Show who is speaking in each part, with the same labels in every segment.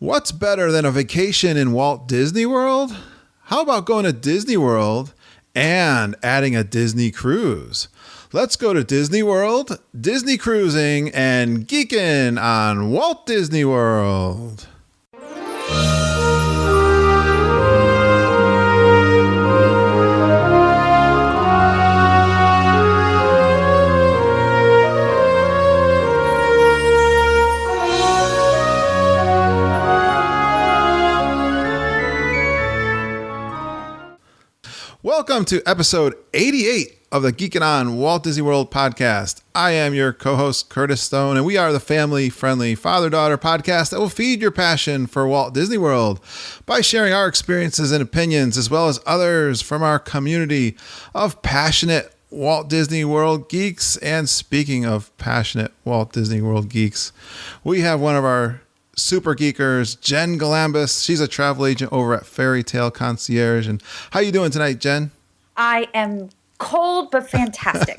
Speaker 1: What's better than a vacation in Walt Disney World? How about going to Disney World and adding a Disney cruise? Let's go to Disney World, Disney cruising, and geeking on Walt Disney World. Welcome to episode 88 of the Geekin on Walt Disney World podcast. I am your co-host, Curtis Stone, and we are the family-friendly father-daughter podcast that will feed your passion for Walt Disney World by sharing our experiences and opinions, as well as others from our community of passionate Walt Disney World geeks. And speaking of passionate Walt Disney World geeks, we have one of our Super Geekers, Jenn Galambos. She's a travel agent over at Fairy Tale Concierge. And how you doing tonight, Jen?
Speaker 2: I am cold but fantastic.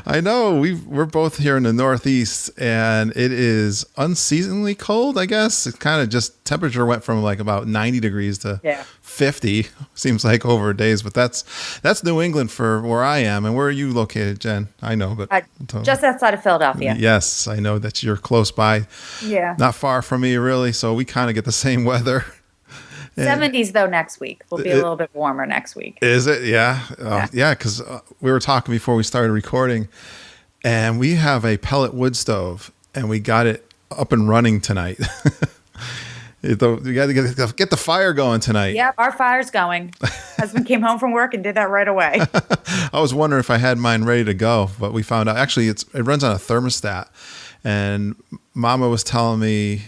Speaker 1: I know we're both here in the Northeast, and it is unseasonably cold. I guess it kind of just temperature went from like about 90 degrees to 50. Seems like over days, but that's New England for where I am. And where are you located, Jen? I know, but
Speaker 2: just outside of Philadelphia.
Speaker 1: Yes, I know that you're close by.
Speaker 2: Yeah,
Speaker 1: not far from me, really. So we kind of get the same weather.
Speaker 2: 70s though next week. Will be a little bit warmer next week.
Speaker 1: Is it? Yeah. Yeah, because we were talking before we started recording, and we have a pellet wood stove, and we got it up and running tonight. You got to get the fire going tonight.
Speaker 2: Yep, our fire's going. Husband came home from work and did that right away.
Speaker 1: I was wondering if I had mine ready to go, but we found out actually it runs on a thermostat, and Mama was telling me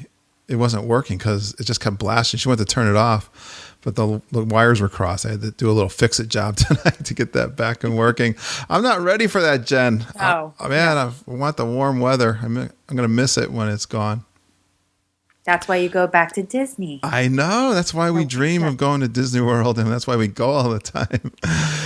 Speaker 1: it wasn't working because it just kept blasting. She went to turn it off, but the wires were crossed. I had to do a little fix-it job tonight to get that back and working. I'm not ready for that, Jen.
Speaker 2: Oh,
Speaker 1: man, I want the warm weather. I'm going to miss it when it's gone.
Speaker 2: That's why you go back to Disney.
Speaker 1: I know. That's why we dream of going to Disney World, and that's why we go all the time.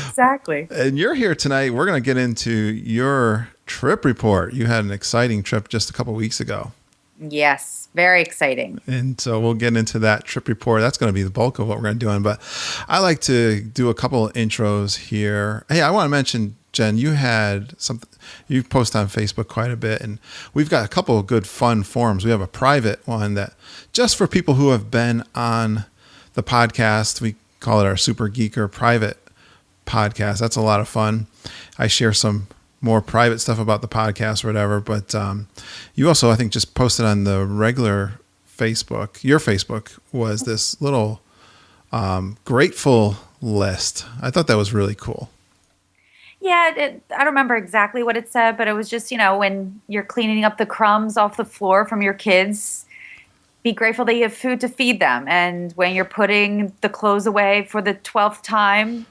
Speaker 2: Exactly.
Speaker 1: And you're here tonight. We're going to get into your trip report. You had an exciting trip just a couple weeks ago.
Speaker 2: Yes, very exciting.
Speaker 1: And so we'll get into that trip report. That's going to be the bulk of what we're going to do. But I like to do a couple of intros here. Hey, I want to mention, Jen, you had something, you post on Facebook quite a bit, and we've got a couple of good fun forums. We have a private one that just for people who have been on the podcast, we call it our Super Geeker private podcast. That's a lot of fun. I share some more private stuff about the podcast or whatever, but you also, I think, just posted on the regular Facebook. Your Facebook was this little grateful list. I thought that was really cool.
Speaker 2: Yeah, I don't remember exactly what it said, but it was just, when you're cleaning up the crumbs off the floor from your kids, be grateful that you have food to feed them. And when you're putting the clothes away for the 12th time,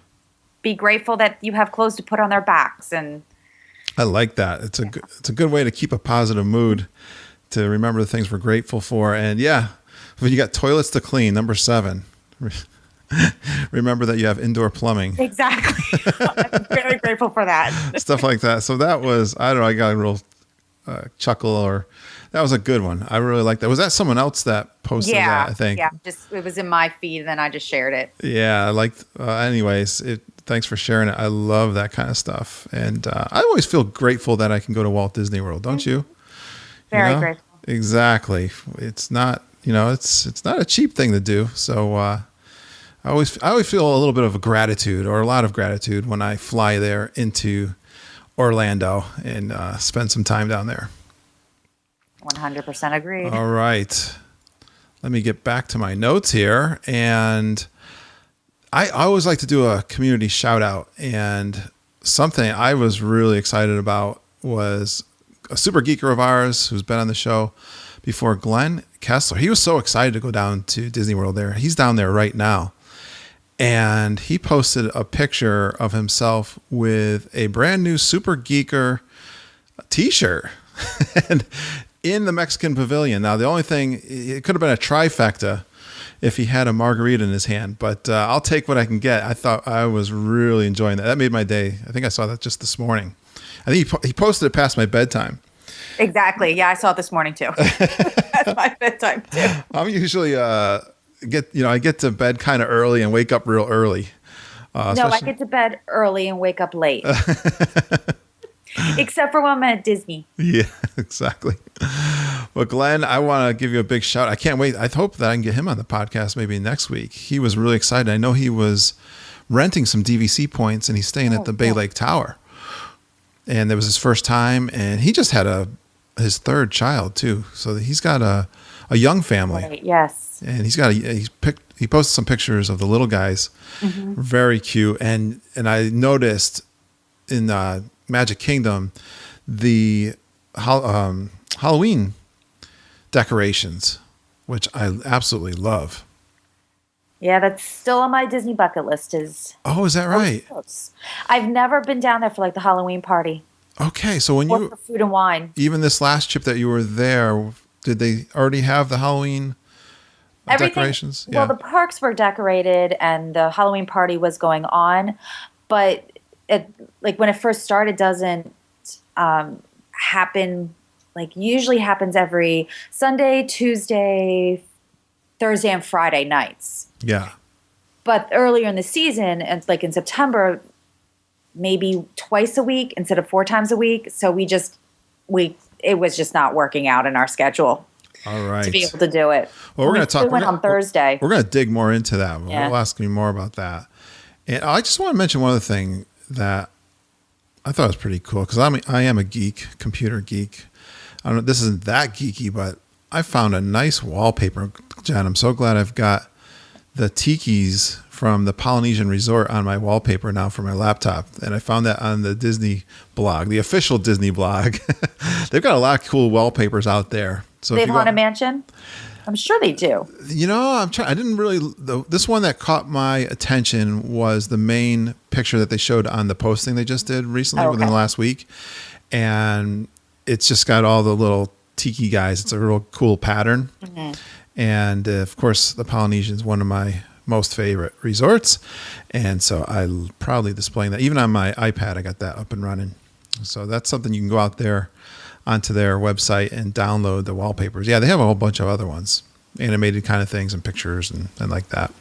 Speaker 2: be grateful that you have clothes to put on their backs. And
Speaker 1: I like that. It's a good way to keep a positive mood, to remember the things we're grateful for. And yeah, when you got toilets to clean, number 7, remember that you have indoor plumbing.
Speaker 2: Exactly. I'm very grateful for that.
Speaker 1: Stuff like that. So that was, I don't know, I got a real chuckle, or that was a good one. I really like that. Was that someone else that posted that, I think?
Speaker 2: Yeah, it was in my feed, and then I just shared it.
Speaker 1: Yeah, I liked, anyways, thanks for sharing it. I love that kind of stuff. And I always feel grateful that I can go to Walt Disney World, don't you?
Speaker 2: Very grateful.
Speaker 1: Exactly. It's not, it's not a cheap thing to do. So I always feel a little bit of gratitude, or a lot of gratitude, when I fly there into Orlando and spend some time down there.
Speaker 2: 100% agreed.
Speaker 1: All right. Let me get back to my notes here. And I always like to do a community shout out, and something I was really excited about was a super geeker of ours who's been on the show before, Glenn Kessler. He was so excited to go down to Disney World there. He's down there right now. And he posted a picture of himself with a brand new Super Geeker t-shirt and in the Mexican pavilion. Now, the only thing, it could have been a trifecta if he had a margarita in his hand, but I'll take what I can get. I thought I was really enjoying that. That made my day. I think I saw that just this morning. I think he posted it past my bedtime.
Speaker 2: Exactly. Yeah, I saw it this morning too. That's my bedtime too.
Speaker 1: I'm usually I get to bed kind of early and wake up real early.
Speaker 2: No, I
Speaker 1: Especially
Speaker 2: get to bed early and wake up late. Except for when I'm at Disney.
Speaker 1: Yeah, exactly. Well, Glenn, I want to give you a big shout. I can't wait. I hope that I can get him on the podcast maybe next week. He was really excited. I know he was renting some DVC points and he's staying at the Bay Lake Tower. And it was his first time, and he just had his third child too. So he's got a young family.
Speaker 2: Right, yes.
Speaker 1: And he posted some pictures of the little guys. Mm-hmm. Very cute. And I noticed in Magic Kingdom the Halloween decorations, which I absolutely love.
Speaker 2: Yeah, that's still on my Disney bucket list. Is
Speaker 1: that right?
Speaker 2: I've never been down there for like the Halloween party.
Speaker 1: Okay, so when
Speaker 2: for food and wine.
Speaker 1: Even this last trip that you were there, did they already have the Halloween decorations?
Speaker 2: Well, the parks were decorated and the Halloween party was going on, but when it first started, doesn't happen. Like usually happens every Sunday, Tuesday, Thursday, and Friday nights.
Speaker 1: Yeah.
Speaker 2: But earlier in the season, and like in September, maybe twice a week instead of 4 times a week. So it was just not working out in our schedule.
Speaker 1: All right.
Speaker 2: To be able to do it.
Speaker 1: Well, we're going to talk.
Speaker 2: We went on Thursday.
Speaker 1: We're going to dig more into that.
Speaker 2: Yeah.
Speaker 1: We'll ask you more about that. And I just want to mention one other thing that I thought was pretty cool because I am a geek, computer geek. I don't know. This isn't that geeky, but I found a nice wallpaper, Jen. I'm so glad I've got the tikis from the Polynesian Resort on my wallpaper now for my laptop. And I found that on the Disney blog, the official Disney blog. They've got a lot of cool wallpapers out there. So
Speaker 2: they have Haunted Mansion? I'm sure they do.
Speaker 1: I didn't really, this one that caught my attention was the main picture that they showed on the posting they just did recently within the last week. And it's just got all the little tiki guys. It's a real cool pattern. Mm-hmm. And of course, the Polynesian is one of my most favorite resorts. And so I'm proudly displaying that. Even on my iPad, I got that up and running. So that's something you can go out there onto their website and download the wallpapers. Yeah, they have a whole bunch of other ones, animated kind of things and pictures and like that.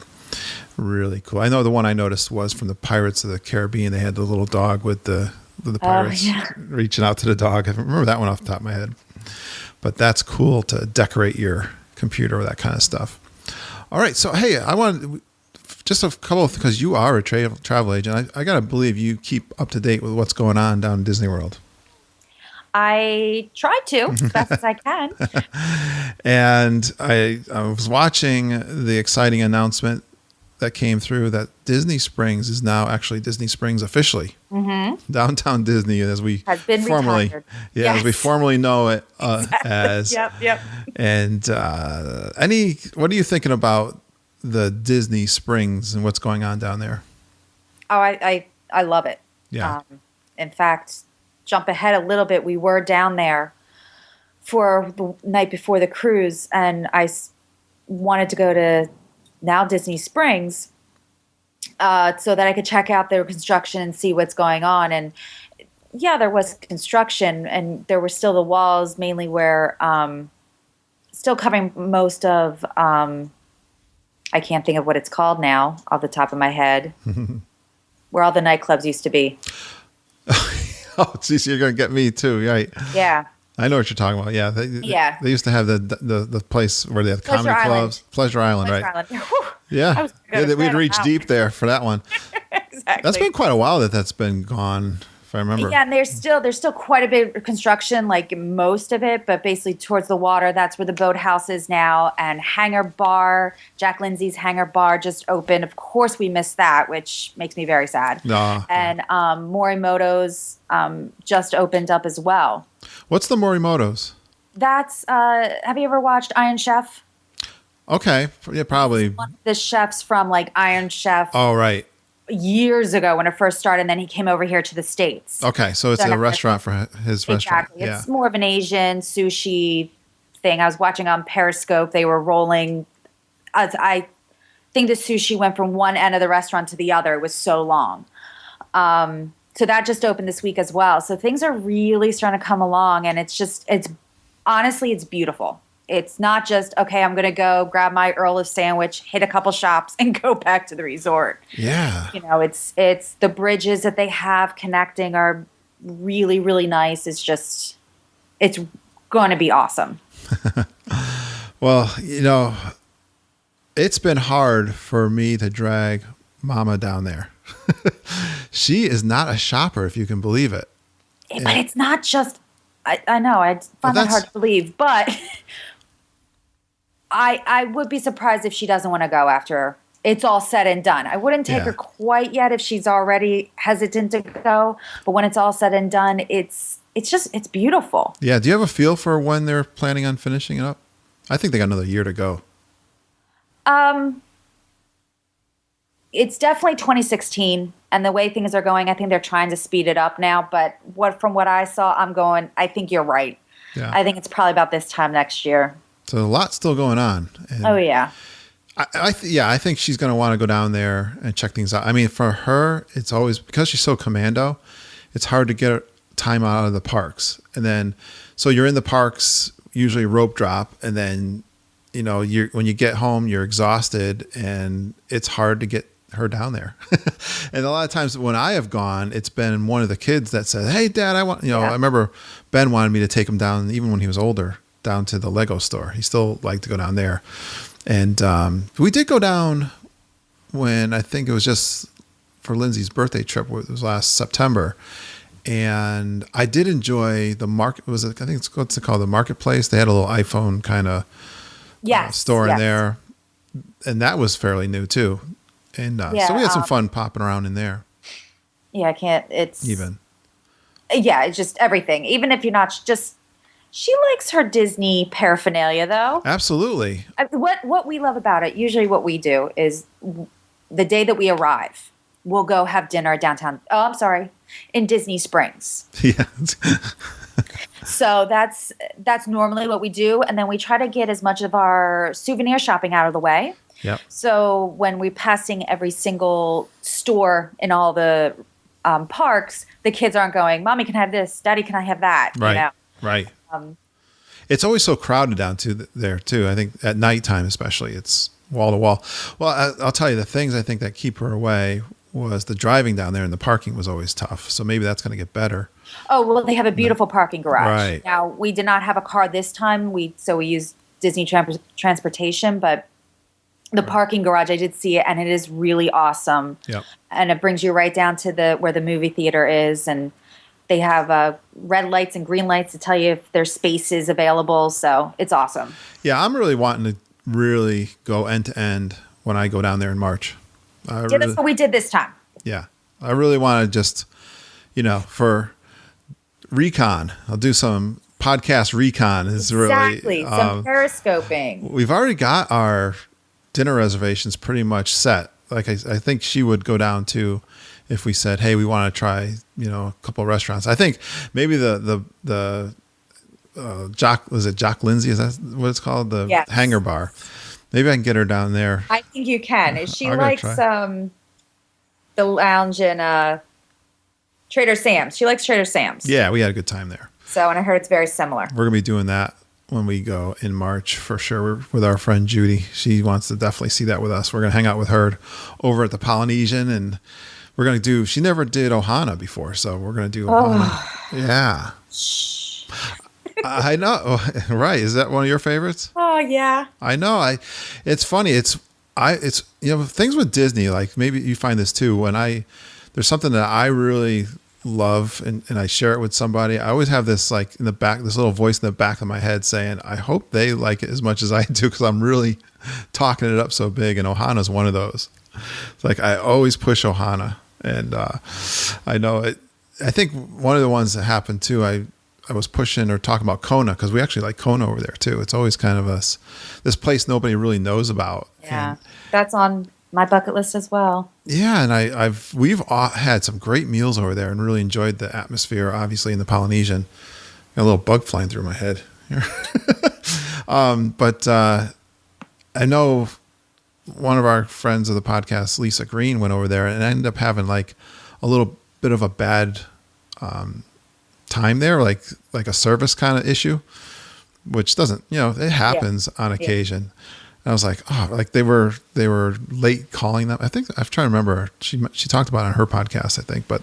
Speaker 1: Really cool. I know the one I noticed was from the Pirates of the Caribbean. They had the little dog with the pirates reaching out to the dog. I remember that one off the top of my head. But that's cool to decorate your computer with that kind of stuff. All right. So, hey, I want just a couple of, because you are a travel agent. I got to believe you keep up to date with what's going on down in Disney World.
Speaker 2: I try to as best as I can.
Speaker 1: And I was watching the exciting announcement that came through that Disney Springs is now actually Disney Springs officially. Mm-hmm. Downtown Disney, as we
Speaker 2: has been
Speaker 1: formally,
Speaker 2: retired.
Speaker 1: As we formally know it
Speaker 2: exactly.
Speaker 1: as.
Speaker 2: Yep.
Speaker 1: And what are you thinking about the Disney Springs and what's going on down there?
Speaker 2: Oh, I love it.
Speaker 1: Yeah.
Speaker 2: In fact, jump ahead a little bit. We were down there for the night before the cruise, and I wanted to go to now Disney Springs so that I could check out their construction and see what's going on. And yeah, there was construction, and there were still the walls, mainly where still covering most of I can't think of what it's called now off the top of my head, where all the nightclubs used to be.
Speaker 1: Oh, geez, you're going to get me too, right?
Speaker 2: Yeah.
Speaker 1: I know what you're talking about. Yeah. They used to have the place where they had comedy clubs. Pleasure Island, right? Island. Yeah. We'd reach deep there for that one.
Speaker 2: Exactly.
Speaker 1: That's been quite a while that's been gone, if I remember.
Speaker 2: Yeah, and there's still quite a bit of construction, like most of it, but basically towards the water, that's where the boathouse is now. And Hangar Bar, Jack Lindsay's Hangar Bar just opened. Of course, we missed that, which makes me very sad. And Morimoto's just opened up as well.
Speaker 1: What's the Morimoto's?
Speaker 2: That's, have you ever watched Iron Chef?
Speaker 1: Okay. Yeah, probably.
Speaker 2: One of the chefs from like Iron Chef.
Speaker 1: Oh, right.
Speaker 2: Years ago when it first started, and then he came over here to the States.
Speaker 1: Okay, so it's a restaurant for his restaurant.
Speaker 2: Exactly. It's more of an Asian sushi thing. I was watching on Periscope. They were rolling. I think the sushi went from one end of the restaurant to the other. It was so long. So that just opened this week as well. So things are really starting to come along, and it's honestly, it's beautiful. It's not just, okay, I'm going to go grab my Earl of sandwich, hit a couple shops, and go back to the resort.
Speaker 1: Yeah.
Speaker 2: You know, it's the bridges that they have connecting are really, really nice. It's going to be awesome.
Speaker 1: Well, you know, it's been hard for me to drag Mama down there. She is not a shopper, if you can believe it.
Speaker 2: But it's not just, I know, I find that hard to believe, but I would be surprised if she doesn't want to go after it's all said and done. I wouldn't take her quite yet if she's already hesitant to go, but when it's all said and done, it's beautiful.
Speaker 1: Yeah. Do you have a feel for when they're planning on finishing it up? I think they got another year to go.
Speaker 2: It's definitely 2016, and the way things are going, I think they're trying to speed it up now. But from what I saw, I think you're right.
Speaker 1: Yeah.
Speaker 2: I think it's probably about this time next year.
Speaker 1: So a lot's still going on. And
Speaker 2: oh yeah.
Speaker 1: I think she's going to want to go down there and check things out. I mean, for her, it's always, because she's so commando, it's hard to get time out of the parks. And then, so you're in the parks, usually rope drop, and then, you know, when you get home, you're exhausted, and it's hard to get her down there. And a lot of times when I have gone, it's been one of the kids that said, "Hey Dad, I want," you know, I remember Ben wanted me to take him down, even when he was older, down to the Lego store. He still liked to go down there. And we did go down when, I think it was just for Lindsay's birthday trip. It was last September. And I did enjoy the market. I think it's, what's it called? The marketplace. They had a little iPhone kind of store in there. And that was fairly new too. And so we had some fun popping around in there.
Speaker 2: Yeah, it's just everything. Even if you're not she likes her Disney paraphernalia though.
Speaker 1: Absolutely.
Speaker 2: What we love about it, usually what we do is the day that we arrive, we'll go have dinner downtown. Oh, I'm sorry. In Disney Springs.
Speaker 1: Yeah.
Speaker 2: So that's normally what we do. And then we try to get as much of our souvenir shopping out of the way.
Speaker 1: Yep.
Speaker 2: So when we're passing every single store in all the parks, the kids aren't going, "Mommy, can I have this? Daddy, can I have that?"
Speaker 1: Right.
Speaker 2: You know?
Speaker 1: Right. It's always so crowded down there too. I think at nighttime, especially, it's wall to wall. Well, I'll tell you, the things I think that keep her away was the driving down there, and the parking was always tough. So maybe that's going to get better.
Speaker 2: Oh, well, they have a beautiful parking garage.
Speaker 1: Right.
Speaker 2: Now, we did not have a car this time. We used Disney transportation, but the parking garage, I did see it, and it is really awesome.
Speaker 1: Yep.
Speaker 2: And it brings you right down to where the movie theater is, and they have red lights and green lights to tell you if there's spaces available. So it's awesome.
Speaker 1: Yeah, I'm really wanting to really go end to end when I go down there in March.
Speaker 2: That's what we did this time.
Speaker 1: Yeah. I really want to just, for recon, I'll do some podcast recon.
Speaker 2: Exactly. Some periscoping.
Speaker 1: We've already got our dinner reservations pretty much set. Like I think she would go down to, if we said, "Hey, we want to try, a couple of restaurants." I think maybe the Jock Lindsay, is that what it's called? The Hangar Bar. Maybe I can get her down there.
Speaker 2: I think you can. She likes the lounge in Trader Sam's. She likes Trader Sam's.
Speaker 1: Yeah, we had a good time there.
Speaker 2: So, and I heard it's very similar.
Speaker 1: We're going to be doing that when we go in March for sure with our friend Judy. She wants to definitely see that with us. We're going to hang out with her over at the Polynesian, and we're going to do, she never did Ohana before, so we're going to do Ohana. Yeah. I know. Right. Is that one of your favorites?
Speaker 2: Oh, yeah.
Speaker 1: I know. It's funny. It's things with Disney, like maybe you find this too. There's something that I really love and I share it with somebody, I always have this like in the back, this little voice in the back of my head saying, I hope they like it as much as I do, because I'm really talking it up so big. And Ohana's one of those. It's like I always push Ohana, and I know it. I think one of the ones that happened too, I was pushing or talking about Kona, because we actually like Kona over there too. It's always kind of this place nobody really knows about.
Speaker 2: Yeah, that's on my bucket list as well.
Speaker 1: Yeah, and we've had some great meals over there and really enjoyed the atmosphere. Obviously, in the Polynesian, got a little bug flying through my head. But I know one of our friends of the podcast, Lisa Green, went over there and ended up having like a little bit of a bad time there, like a service kind of issue, which doesn't, it happens on occasion. And I was like, oh, like they were late calling them. I think I'm trying to remember. She talked about it on her podcast, I think, but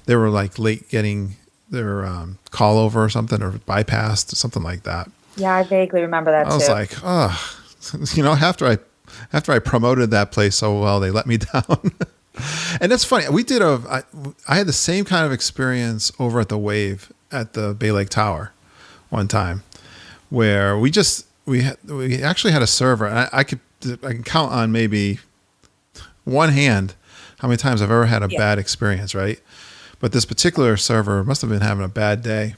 Speaker 1: they were like late getting their call over or something, or bypassed or something like that.
Speaker 2: Yeah, I vaguely remember that too.
Speaker 1: I was like, oh, after I promoted that place so well, they let me down. And that's funny. I had the same kind of experience over at the Wave at the Bay Lake Tower one time, where we actually had a server, and I can count on maybe one hand how many times I've ever had a bad experience, right? But this particular server must have been having a bad day,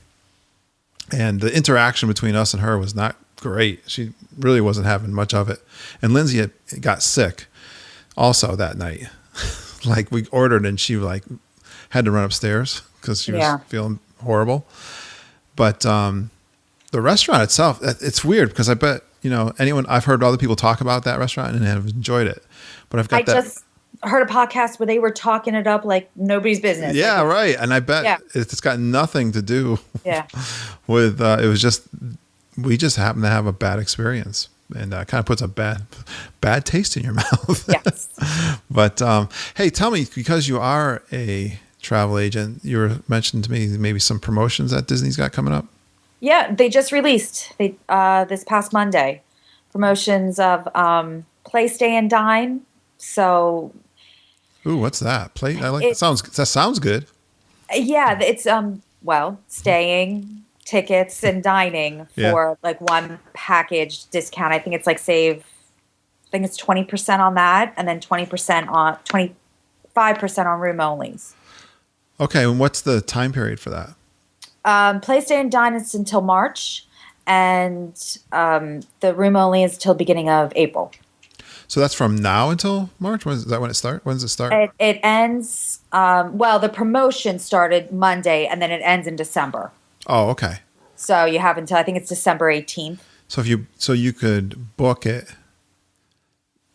Speaker 1: and the interaction between us and her was not great. She really wasn't having much of it. And Lindsay got sick also that night. Like we ordered and she had to run upstairs because she was feeling horrible. But the restaurant itself, it's weird because I bet, I've heard other people talk about that restaurant and have enjoyed it. But I
Speaker 2: just heard a podcast where they were talking it up like nobody's business.
Speaker 1: Yeah, right. And I bet it's got nothing to do with, it was just, we just happened to have a bad experience. And kind of puts a bad taste in your mouth.
Speaker 2: Yes.
Speaker 1: But hey, tell me, because you are a travel agent, you were mentioning to me maybe some promotions that Disney's got coming up.
Speaker 2: Yeah, they just released this past Monday promotions of Play, Stay, and Dine. So,
Speaker 1: ooh, what's that? Play? I like it. That sounds good.
Speaker 2: Yeah, it's staying, tickets, and dining for like one package discount. I think it's like I think it's 20% on that, and then 25% on room onlys.
Speaker 1: Okay, and what's the time period for that?
Speaker 2: Play, Stay, and Dine is until March, and the room only is till beginning of April.
Speaker 1: So that's from now until March? Is that when it starts? When does it start?
Speaker 2: It ends, the promotion started Monday, and then it ends in December.
Speaker 1: Oh, okay.
Speaker 2: So you have until, I think it's December 18th.
Speaker 1: So you could book it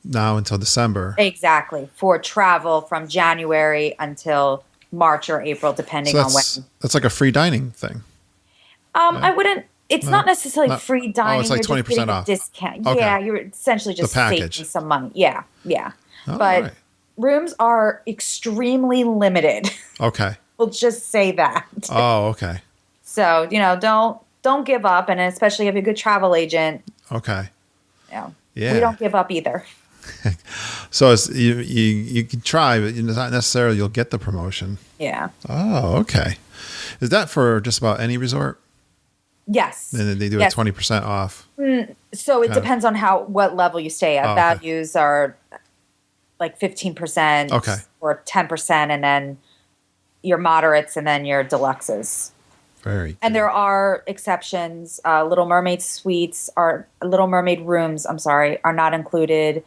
Speaker 1: now until December.
Speaker 2: Exactly. For travel from January until March or April, depending on when.
Speaker 1: That's like a free dining thing.
Speaker 2: I wouldn't, it's not necessarily free dining.
Speaker 1: Oh, it's like 20% off.
Speaker 2: Discount.
Speaker 1: Okay.
Speaker 2: Yeah, you're essentially just saving some money. Yeah, yeah.
Speaker 1: Oh,
Speaker 2: but
Speaker 1: right.
Speaker 2: Rooms are extremely limited.
Speaker 1: Okay.
Speaker 2: We'll just say that.
Speaker 1: Oh, okay.
Speaker 2: So, don't give up, and especially if you're a good travel agent.
Speaker 1: Okay.
Speaker 2: Yeah.
Speaker 1: Yeah.
Speaker 2: We don't give up either.
Speaker 1: So it's, you can try, but not necessarily you'll get the promotion.
Speaker 2: Yeah.
Speaker 1: Oh, okay. Is that for just about any resort?
Speaker 2: Yes.
Speaker 1: And then they do a 20% off.
Speaker 2: So it depends on what level you stay at.
Speaker 1: Oh,
Speaker 2: Values are like 15% or 10%, and then your moderates, and then your deluxes.
Speaker 1: Very good.
Speaker 2: And there are exceptions. Little Mermaid rooms, are not included.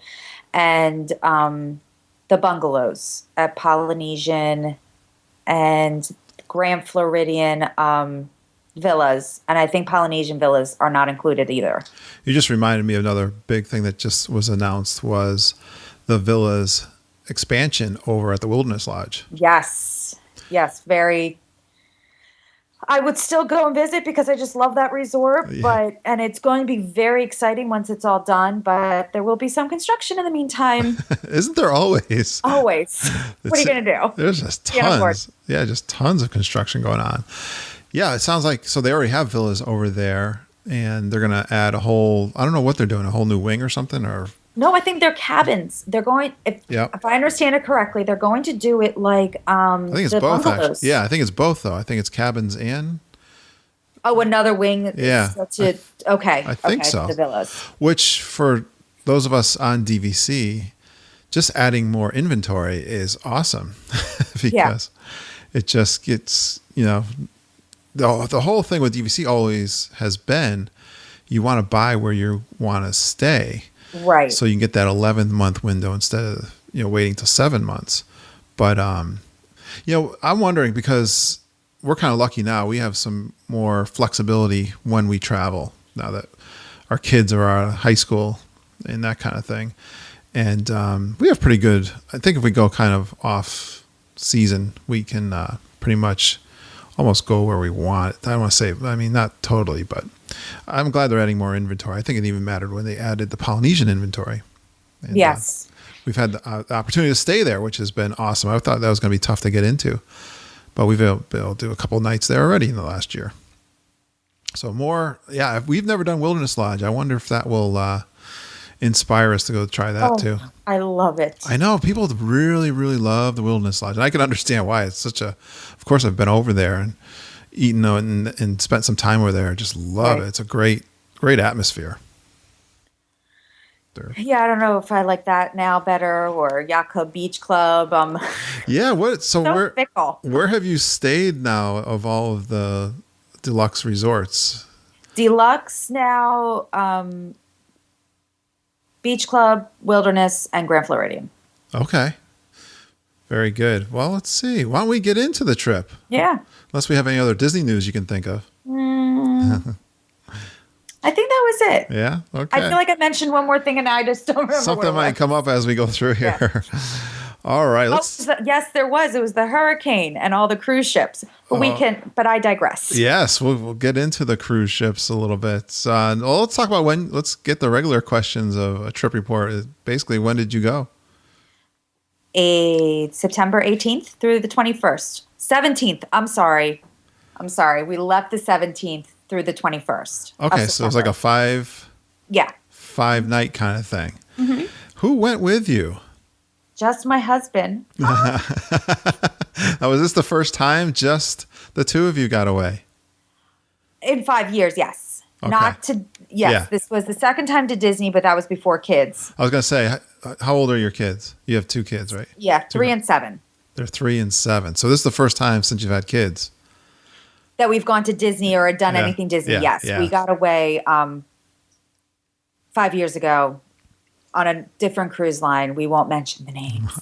Speaker 2: And the bungalows at Polynesian and Grand Floridian villas. And I think Polynesian villas are not included either.
Speaker 1: You just reminded me of another big thing that just was announced was the villas expansion over at the Wilderness Lodge.
Speaker 2: Yes. Yes. I would still go and visit because I just love that resort, and it's going to be very exciting once it's all done, but there will be some construction in the meantime.
Speaker 1: Isn't there always?
Speaker 2: Always. What are you going to do?
Speaker 1: There's just tons. Yeah, just tons of construction going on. Yeah, it sounds like, so they already have villas over there, and they're going to add I don't know what they're doing, a whole new wing or something, or...
Speaker 2: No, I think they're cabins. They're going, if I understand it correctly, they're going to do it like
Speaker 1: I think it's both,
Speaker 2: bungalows.
Speaker 1: actually. Yeah, I think it's both, though. I think it's cabins and...
Speaker 2: Oh, another wing?
Speaker 1: Yeah.
Speaker 2: Okay.
Speaker 1: I think so.
Speaker 2: The villas.
Speaker 1: Which, for those of us on DVC, just adding more inventory is awesome. Because it just gets, the whole thing with DVC always has been you want to buy where you want to stay.
Speaker 2: Right.
Speaker 1: So you can get that 11th month window instead of, waiting till 7 months. But, I'm wondering, because we're kind of lucky now. We have some more flexibility when we travel now that our kids are out of high school and that kind of thing. And we have pretty good, I think if we go kind of off season, we can pretty much almost go where we want. I don't want to say, I mean, not totally, but I'm glad they're adding more inventory. I think it even mattered when they added the Polynesian inventory. And,
Speaker 2: yes.
Speaker 1: We've had the opportunity to stay there, which has been awesome. I thought that was going to be tough to get into, but we've been able to do a couple of nights there already in the last year. So more, yeah, we've never done Wilderness Lodge. I wonder if that will inspire us to go try that too.
Speaker 2: I love it.
Speaker 1: I know people really, really love the Wilderness Lodge, and I can understand why. It's such a, of course, I've been over there and eaten and spent some time over there. I just love it. It's a great atmosphere.
Speaker 2: Yeah, I don't know if I like that now better or Yacht Beach Club.
Speaker 1: Yeah, so
Speaker 2: fickle.
Speaker 1: Where have you stayed now of all of the deluxe resorts?
Speaker 2: Deluxe now, Beach Club, Wilderness, and Grand Floridian.
Speaker 1: Okay. Very good. Well, let's see. Why don't we get into the trip?
Speaker 2: Yeah.
Speaker 1: Unless we have any other Disney news you can think of.
Speaker 2: I think that was it.
Speaker 1: Yeah? Okay.
Speaker 2: I feel like I mentioned one more thing and I just don't remember.
Speaker 1: Something might come up as we go through here. Yeah. All right.
Speaker 2: Yes, there was. It was the hurricane and all the cruise ships. But but I digress.
Speaker 1: Yes, we'll get into the cruise ships a little bit. Well, let's talk about let's get the regular questions of a trip report. Basically, when did you go?
Speaker 2: September 18th through the 21st. 17th. I'm sorry. We left the 17th through the 21st.
Speaker 1: Okay, so it's like a 5-night kind of thing. Mm-hmm. Who went with you?
Speaker 2: Just my husband.
Speaker 1: Now, was this the first time just the two of you got away?
Speaker 2: In 5 years, yes.
Speaker 1: Okay.
Speaker 2: This was the second time to Disney, but that was before kids.
Speaker 1: I was going to say, how old are your kids? You have two kids, right?
Speaker 2: Yeah, 3 and 7.
Speaker 1: They're 3 and 7. So this is the first time since you've had kids
Speaker 2: that we've gone to Disney or done anything Disney.
Speaker 1: Yeah.
Speaker 2: Yes, we got away 5 years ago on a different cruise line. We won't mention the names.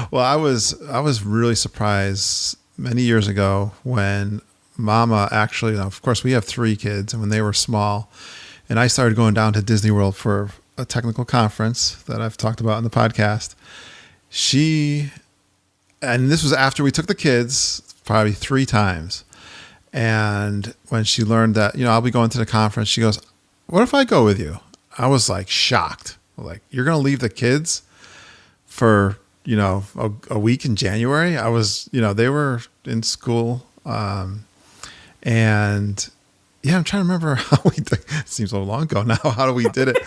Speaker 1: Well, I was really surprised many years ago when Mama actually, of course, we have 3 kids, and when they were small, and I started going down to Disney World for a technical conference that I've talked about in the podcast. And this was after we took the kids probably 3 times. And when she learned that, I'll be going to the conference, she goes, "What if I go with you?" I was like shocked. Like, you're going to leave the kids for, a week in January? I was, they were in school. And yeah, I'm trying to remember how we did it. It seems so long ago now. How we did it.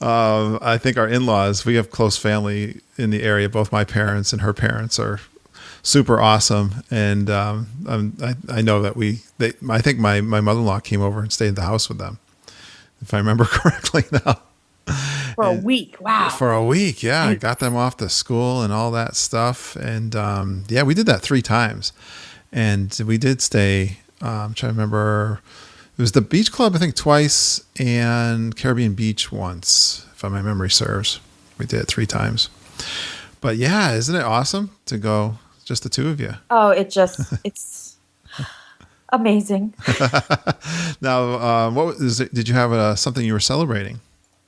Speaker 1: I think our in-laws, we have close family in the area. Both my parents and her parents are super awesome. And I know that I think my mother-in-law came over and stayed at the house with them, if I remember correctly now.
Speaker 2: For a week. Wow.
Speaker 1: For a week. Yeah. I got them off to school and all that stuff. And we did that 3 times. And we did stay, I'm trying to remember, it was the Beach Club, I think, twice, and Caribbean Beach once, if my memory serves. We did it 3 times. But yeah, isn't it awesome to go just the 2 of you?
Speaker 2: Oh, it's amazing.
Speaker 1: Now, did you have something you were celebrating?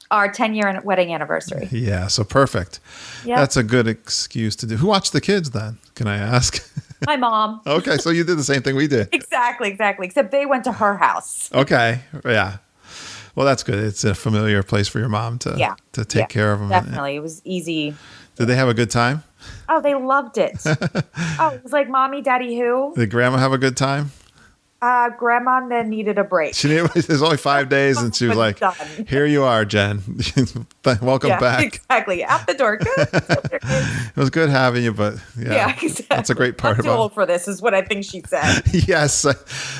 Speaker 2: Our 10-year wedding anniversary.
Speaker 1: Yeah, so perfect. Yep. That's a good excuse to do. Who watched the kids then? Can I ask?
Speaker 2: My mom.
Speaker 1: Okay, so you did the same thing we did.
Speaker 2: Exactly. Except they went to her house.
Speaker 1: Okay, yeah. Well, that's good. It's a familiar place for your mom to take care of them.
Speaker 2: Definitely. It was easy.
Speaker 1: Did they have a good time?
Speaker 2: Oh, they loved it. It was like, Mommy, Daddy, who?
Speaker 1: Did Grandma have a good time?
Speaker 2: Grandma then needed a break.
Speaker 1: It was only 5 days, and she was like, done. "Here you are, Jen. Welcome back."
Speaker 2: Exactly. Out the door. Good.
Speaker 1: It was good having you, but exactly. That's a great part
Speaker 2: about it. I'm too old for this, is what I think she said.
Speaker 1: Yes,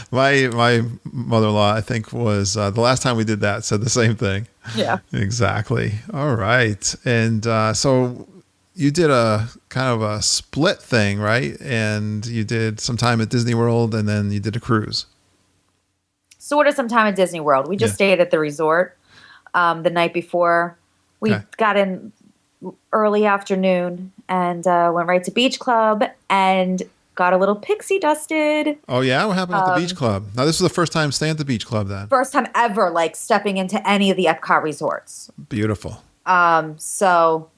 Speaker 1: my mother-in-law, I think, was the last time we did that, said the same thing.
Speaker 2: Yeah.
Speaker 1: Exactly. All right, and so you did a kind of a split thing, right? And you did some time at Disney World, and then you did a cruise.
Speaker 2: Sort of some time at Disney World. We just stayed at the resort the night before. We got in early afternoon and went right to Beach Club and got a little pixie dusted.
Speaker 1: Oh, yeah? What happened at the Beach Club? Now, this was the first time staying at the Beach Club then?
Speaker 2: First time ever, stepping into any of the Epcot resorts.
Speaker 1: Beautiful.
Speaker 2: So...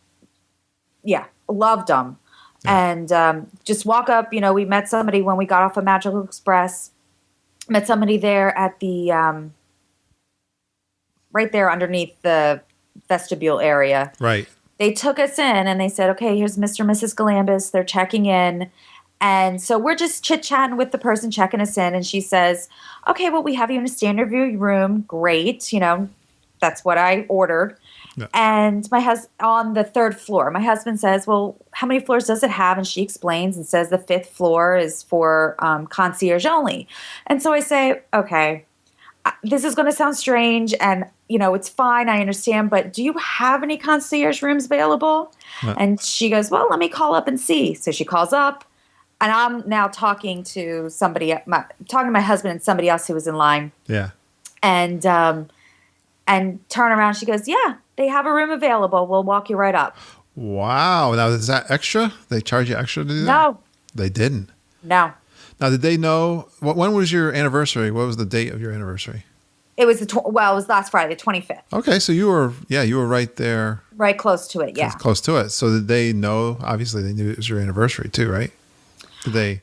Speaker 2: yeah, loved them. And just walk up. We met somebody when we got off of Magical Express. Met somebody there at the right there underneath the vestibule area.
Speaker 1: Right.
Speaker 2: They took us in and they said, okay, here's Mr. and Mrs. Galambos. They're checking in. And so we're just chit-chatting with the person checking us in. And she says, okay, well, we have you in a standard view room. Great. That's what I ordered. Yeah. And on the 3rd floor, my husband says, well, how many floors does it have? And she explains and says the 5th floor is for concierge only. And so I say, okay, this is going to sound strange and, it's fine. I understand. But do you have any concierge rooms available? Yeah. And she goes, well, let me call up and see. So she calls up and I'm now talking to my husband and somebody else who was in line.
Speaker 1: Yeah.
Speaker 2: And turn around. She goes, yeah, they have a room available. We'll walk you right up.
Speaker 1: Wow. Now, is that extra? They charge you extra to do that?
Speaker 2: No.
Speaker 1: They didn't?
Speaker 2: No.
Speaker 1: Now, did they know? When was your anniversary? What was the date of your anniversary?
Speaker 2: It was it was last Friday, the 25th.
Speaker 1: Okay. So you were right there.
Speaker 2: Right close to it, yeah.
Speaker 1: Close to it. So did they know? Obviously, they knew it was your anniversary too, right? Did they?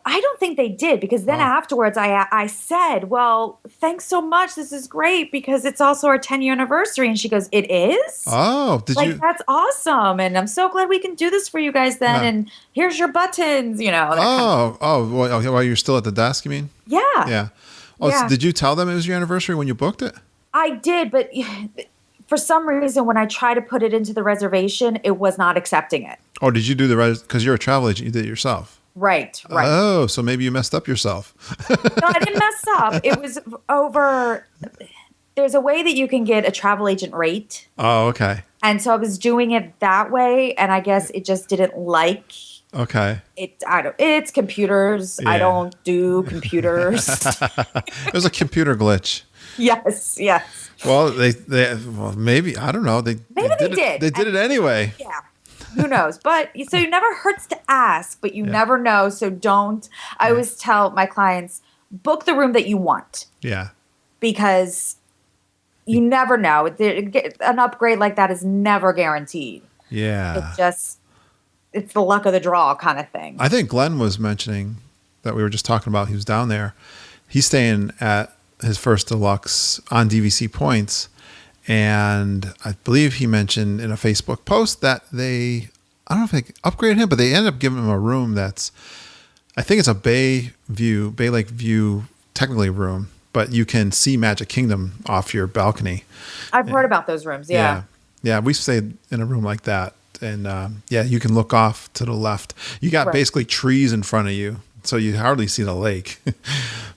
Speaker 2: I don't think they did because then afterwards I said, well, thanks so much. This is great because it's also our 10-year anniversary. And she goes, it is?
Speaker 1: Oh, did you?
Speaker 2: That's awesome. And I'm so glad we can do this for you guys then. Yeah. And here's your buttons,
Speaker 1: While you're still at the desk, you mean?
Speaker 2: Yeah.
Speaker 1: Yeah. Oh, yeah. So did you tell them it was your anniversary when you booked it?
Speaker 2: I did, but for some reason, when I tried to put it into the reservation, it was not accepting it.
Speaker 1: Oh, did you do because you're a travel agent, you did it yourself?
Speaker 2: Right.
Speaker 1: Oh, so maybe you messed up yourself.
Speaker 2: No, I didn't mess up. It was over. There's a way that you can get a travel agent rate.
Speaker 1: Oh, okay.
Speaker 2: And so I was doing it that way, and I guess it just didn't like.
Speaker 1: Okay.
Speaker 2: It's computers. Yeah. I don't do computers.
Speaker 1: It was a computer glitch.
Speaker 2: Yes.
Speaker 1: Well, maybe, I don't know. They did. They did it anyway.
Speaker 2: Yeah. Who knows? But so it never hurts to ask, but you never know. So don't. I always tell my clients, book the room that you want.
Speaker 1: Yeah.
Speaker 2: Because you never know. An upgrade like that is never guaranteed.
Speaker 1: Yeah.
Speaker 2: It's the luck of the draw kind of thing.
Speaker 1: I think Glenn was mentioning that we were just talking about. He was down there. He's staying at his first deluxe on DVC points. And I believe he mentioned in a Facebook post that I don't know if they upgraded him, but they ended up giving him a room I think it's a Bay Lake View, technically room, but you can see Magic Kingdom off your balcony.
Speaker 2: I've heard about those rooms. Yeah.
Speaker 1: Yeah. We stayed in a room like that. And you can look off to the left. You got basically trees in front of you, so you hardly see the lake.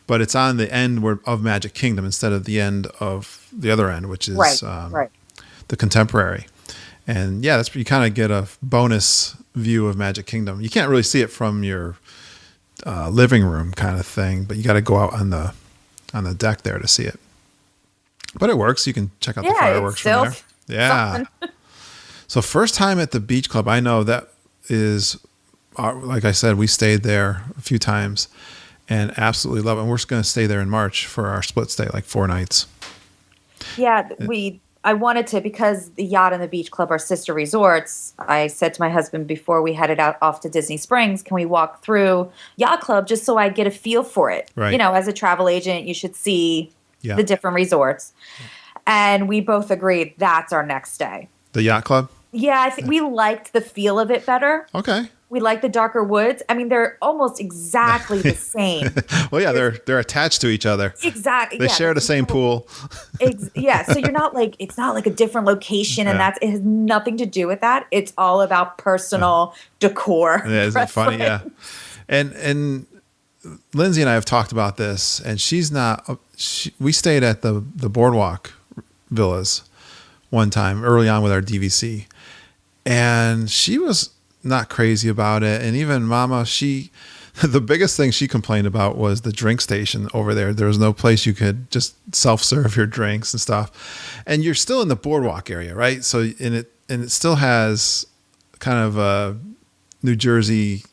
Speaker 1: But it's on the end of Magic Kingdom instead of the end of the other end, which is the Contemporary. And you kind of get a bonus view of Magic Kingdom. You can't really see it from your living room kind of thing, but you got to go out on the deck there to see it. But it works. You can check out the fireworks from there. Yeah. So first time at the beach club, I know that is, like I said, we stayed there a few times and absolutely love it. And we're just going to stay there in March for our split stay, like 4 nights.
Speaker 2: Yeah, I wanted to, because the yacht and the beach club are sister resorts. I said to my husband before we headed off to Disney Springs, can we walk through yacht club just so I get a feel for it? Right. As a travel agent, you should see the different resorts. And we both agreed that's our next stay.
Speaker 1: The yacht club?
Speaker 2: Yeah, I think we liked the feel of it better.
Speaker 1: Okay.
Speaker 2: We like the darker woods. I mean, they're almost exactly the same.
Speaker 1: Well, yeah, they're attached to each other.
Speaker 2: Exactly.
Speaker 1: They share the same pool.
Speaker 2: Yeah, so you're not like, it's not like a different location, and it has nothing to do with that. It's all about personal decor.
Speaker 1: Yeah, isn't it funny? Yeah. And Lindsay and I have talked about this, and we stayed at the Boardwalk Villas one time early on with our DVC, and she was not crazy about it. And even Mama, the biggest thing she complained about was the drink station over there. There was no place you could just self-serve your drinks and stuff. And you're still in the boardwalk area, right? So it still has kind of a New Jersey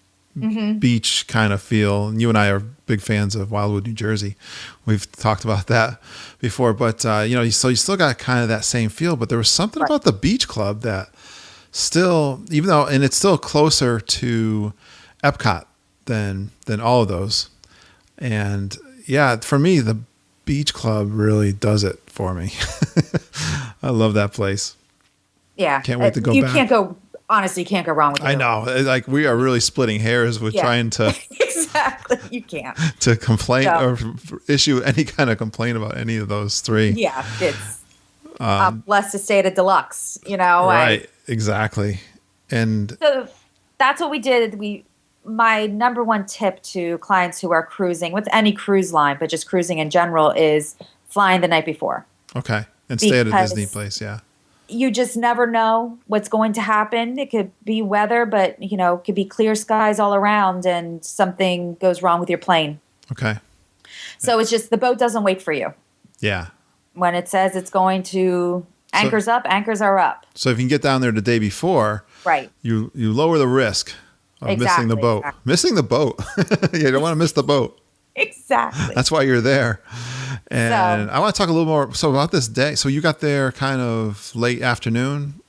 Speaker 1: beach kind of feel. And you and I are big fans of Wildwood, New Jersey. We've talked about that before, but so you still got kind of that same feel, but there was something about the beach club that still, even though, and it's still closer to Epcot than all of those. And yeah, for me, the beach club really does it for me. I love that place.
Speaker 2: Yeah.
Speaker 1: Can't wait to go back.
Speaker 2: Honestly, you can't go wrong with it.
Speaker 1: I know. Like, we are really splitting hairs with trying to
Speaker 2: exactly. You can't
Speaker 1: to complain or issue any kind of complaint about any of those three.
Speaker 2: Yeah, it's I'm blessed to stay at a deluxe,
Speaker 1: Right, exactly. And
Speaker 2: so that's what we did. My number one tip to clients who are cruising with any cruise line, but just cruising in general, is flying the night before.
Speaker 1: Okay. And stay at a Disney place, yeah.
Speaker 2: You just never know what's going to happen. It could be weather, but it could be clear skies all around and something goes wrong with your plane.
Speaker 1: Okay.
Speaker 2: So it's just the boat doesn't wait for you.
Speaker 1: Yeah.
Speaker 2: When it says it's going to anchors up, anchors are up.
Speaker 1: So if you can get down there the day before,
Speaker 2: right,
Speaker 1: you lower the risk of missing the boat. Exactly. Missing the boat. You don't want to miss the boat.
Speaker 2: Exactly.
Speaker 1: That's why you're there. And I want to talk a little more about this day. So you got there kind of late afternoon?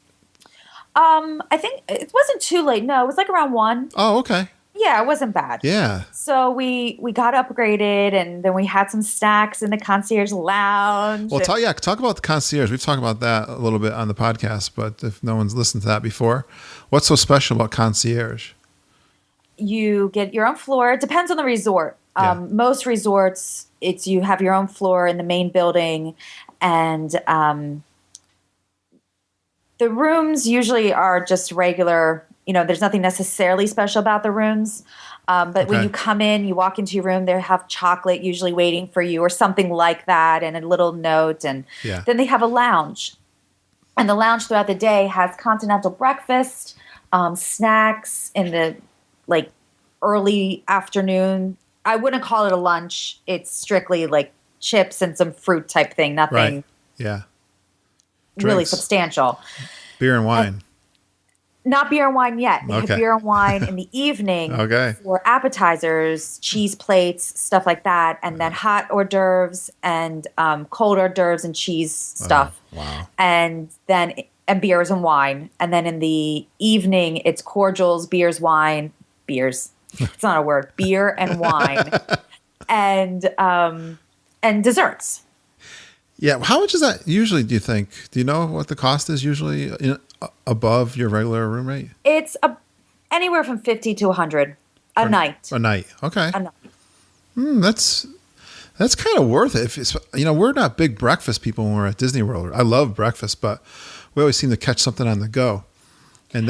Speaker 2: I think it wasn't too late. No, it was like around 1.
Speaker 1: Oh, okay.
Speaker 2: Yeah, it wasn't bad.
Speaker 1: Yeah.
Speaker 2: So we got upgraded, and then we had some snacks in the concierge lounge.
Speaker 1: Well, talk about the concierge. We've talked about that a little bit on the podcast, but if no one's listened to that before, what's so special about concierge?
Speaker 2: You get your own floor. It depends on the resort. Most resorts, you have your own floor in the main building, and the rooms usually are just regular. There's nothing necessarily special about the rooms. But when you come in, you walk into your room, they have chocolate usually waiting for you or something like that, and a little note. And then they have a lounge. And the lounge throughout the day has continental breakfast, snacks in the early afternoon. I wouldn't call it a lunch. It's strictly like chips and some fruit type thing. Nothing really substantial.
Speaker 1: Beer and wine.
Speaker 2: Not beer and wine yet. They have beer and wine in the evening for appetizers, cheese plates, stuff like that. And then hot hors d'oeuvres and cold hors d'oeuvres and cheese stuff.
Speaker 1: Wow.
Speaker 2: And then beers and wine. And then in the evening, it's cordials, beers. It's not a word. Beer and wine, and desserts.
Speaker 1: Yeah, how much is that usually? Do you think? Do you know what the cost is usually above your regular room rate?
Speaker 2: It's anywhere from $50 to $100 a night.
Speaker 1: A night, okay.
Speaker 2: A night.
Speaker 1: That's kind of worth it. If it's, we're not big breakfast people when we're at Disney World. I love breakfast, but we always seem to catch something on the go, and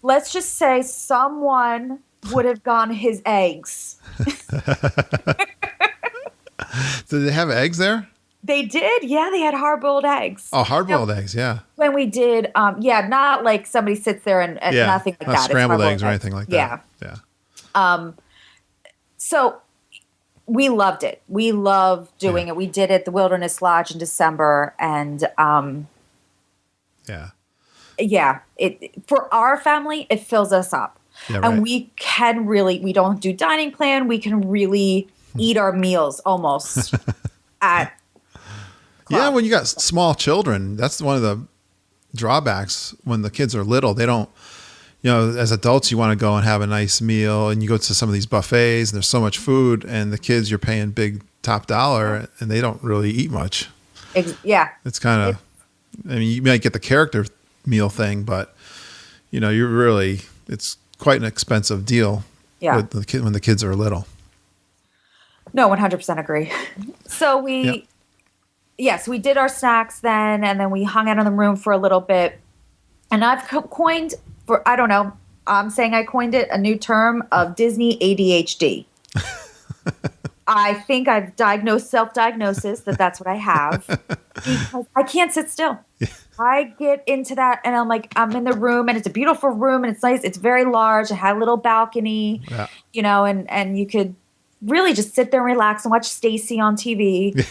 Speaker 2: let's just say someone would have gone his eggs.
Speaker 1: Did they have eggs there?
Speaker 2: They did. Yeah, they had hard-boiled eggs.
Speaker 1: Oh, hard-boiled eggs, yeah.
Speaker 2: When we did, not like somebody sits there and nothing like that.
Speaker 1: Scrambled eggs or anything like that.
Speaker 2: Yeah. So we loved it. We loved doing it. We did it at the Wilderness Lodge in December, and for our family, it fills us up. Yeah, right. And we don't do dining plan. We can really eat our meals almost at club.
Speaker 1: Yeah, when you got small children, that's one of the drawbacks. When the kids are little, they don't, as adults, you want to go and have a nice meal, and you go to some of these buffets and there's so much food, and the kids, you're paying big top dollar, and they don't really eat much. It's kind of, you might get the character meal thing, but it's quite an expensive deal when the kids are little.
Speaker 2: No, 100% agree. So we did our snacks then, and then we hung out in the room for a little bit. And I've coined, I'm saying I coined it, a new term of Disney ADHD. I think I've self-diagnosis that's what I have, because I can't sit still. Yeah. I get into that, and I'm in the room, and it's a beautiful room, and it's nice. It's very large. It had a little balcony, and you could really just sit there and relax and watch Stacy on TV.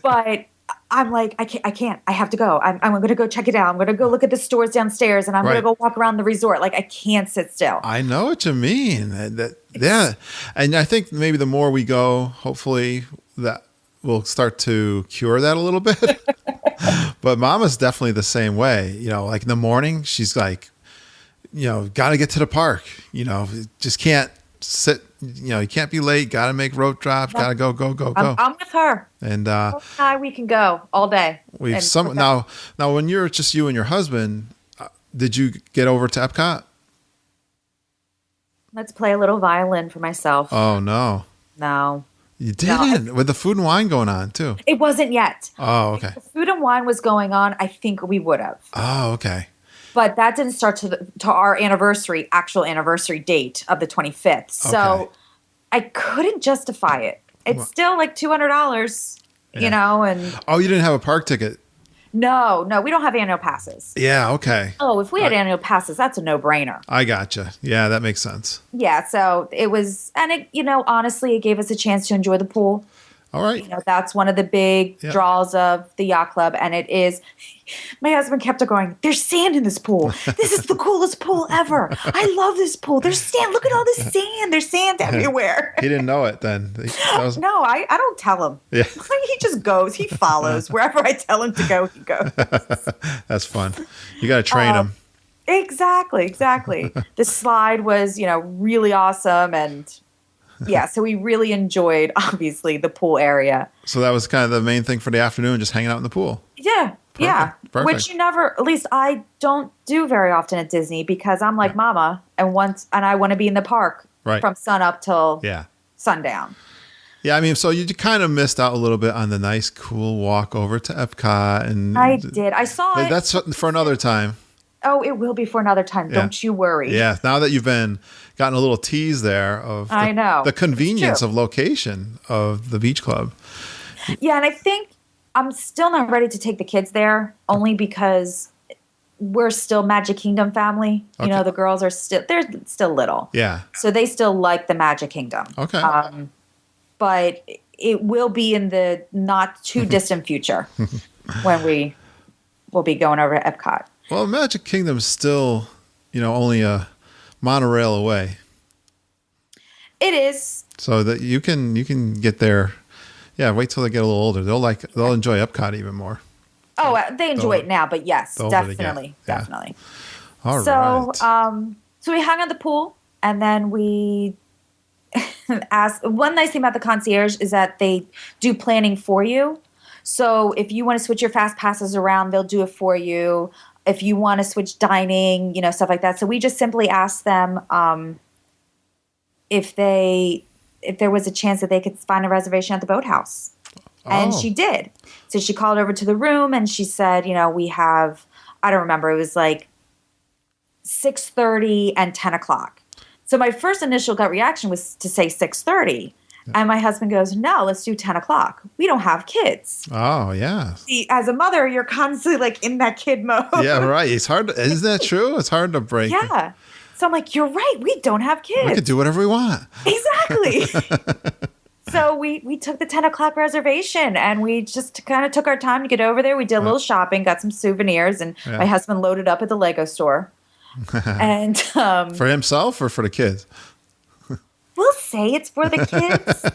Speaker 2: But I'm like, I can't. I have to go. I'm going to go check it out. I'm going to go look at the stores downstairs, and I'm going to go walk around the resort. Like, I can't sit still.
Speaker 1: I know what you mean. Yeah. And I think maybe the more we go, hopefully that will start to cure that a little bit. But Mama's definitely the same way. Like in the morning, she's like, got to get to the park. Just can't sit. You can't be late. Got to make rope drops. Got to go, go, go, go.
Speaker 2: I'm with her.
Speaker 1: And
Speaker 2: we can go all day.
Speaker 1: Now when you're just you and your husband, did you get over to Epcot?
Speaker 2: Let's play a little violin for myself.
Speaker 1: Oh no.
Speaker 2: No.
Speaker 1: You didn't, with the food and wine going on too.
Speaker 2: It wasn't yet.
Speaker 1: Oh, okay.
Speaker 2: If the food and wine was going on, I think we would have.
Speaker 1: Oh, okay.
Speaker 2: But that didn't start to our actual anniversary date of the 25th. So I couldn't justify it. It's still like $200, and
Speaker 1: oh, you didn't have a park ticket.
Speaker 2: No, we don't have annual passes.
Speaker 1: Yeah, okay.
Speaker 2: Oh, if we had annual passes, that's a no-brainer.
Speaker 1: I gotcha. Yeah, that makes sense.
Speaker 2: Yeah, so it was, and it, honestly, it gave us a chance to enjoy the pool.
Speaker 1: All right.
Speaker 2: That's one of the big draws of the yacht club, and it is. My husband kept going, there's sand in this pool. This is the coolest pool ever. I love this pool. There's sand. Look at all this sand. There's sand everywhere.
Speaker 1: He didn't know it then.
Speaker 2: No, I don't tell him.
Speaker 1: Yeah.
Speaker 2: He just goes. He follows. Wherever I tell him to go, he goes.
Speaker 1: That's fun. You got to train him.
Speaker 2: Exactly. The slide was, really awesome, and yeah, so we really enjoyed, obviously, the pool area.
Speaker 1: So that was kind of the main thing for the afternoon, just hanging out in the pool.
Speaker 2: Yeah.
Speaker 1: Perfect.
Speaker 2: Which you never, at least I don't do very often at Disney, because I'm like Mama, and I want to be in the park from sun up till sundown.
Speaker 1: Yeah, I mean, so you kind of missed out a little bit on the nice, cool walk over to Epcot, and
Speaker 2: I did. I saw it.
Speaker 1: That's for another time.
Speaker 2: Oh, it will be for another time. Yeah. Don't you worry.
Speaker 1: Yeah, now that you've gotten a little tease there of the convenience of location of the beach club.
Speaker 2: Yeah, and I think I'm still not ready to take the kids there, only because we're still Magic Kingdom family. Okay. The girls are they're still little.
Speaker 1: Yeah.
Speaker 2: So they still like the Magic Kingdom.
Speaker 1: Okay.
Speaker 2: But it will be in the not too distant future when we will be going over to Epcot.
Speaker 1: Well, Magic Kingdom's still, only a monorail away.
Speaker 2: It is.
Speaker 1: So that you can get there. Yeah, wait till they get a little older. They'll enjoy Epcot even more.
Speaker 2: Oh, they enjoy it now, but yes, definitely. All right. So we hung at the pool, and then we asked. One nice thing about the concierge is that they do planning for you. So if you want to switch your fast passes around, they'll do it for you. If you want to switch dining, stuff like that. So we just simply asked them if there was a chance that they could find a reservation at the boathouse. And she did. So she called over to the room, and she said, we have, I don't remember, it was like 6:30 and 10 o'clock. So my first initial gut reaction was to say 6:30. And my husband goes, no, let's do 10 o'clock. We don't have kids.
Speaker 1: Oh, yeah.
Speaker 2: See, as a mother, you're constantly like in that kid mode.
Speaker 1: Yeah, right. It's hard. Isn't that true? It's hard to break.
Speaker 2: Yeah. So I'm like, you're right. We don't have kids.
Speaker 1: We could do whatever we want.
Speaker 2: Exactly. So we took the 10 o'clock reservation, and we just kind of took our time to get over there. We did a little shopping, got some souvenirs, and my husband loaded up at the Lego store. And
Speaker 1: for himself or for the kids?
Speaker 2: We'll say it's for the kids.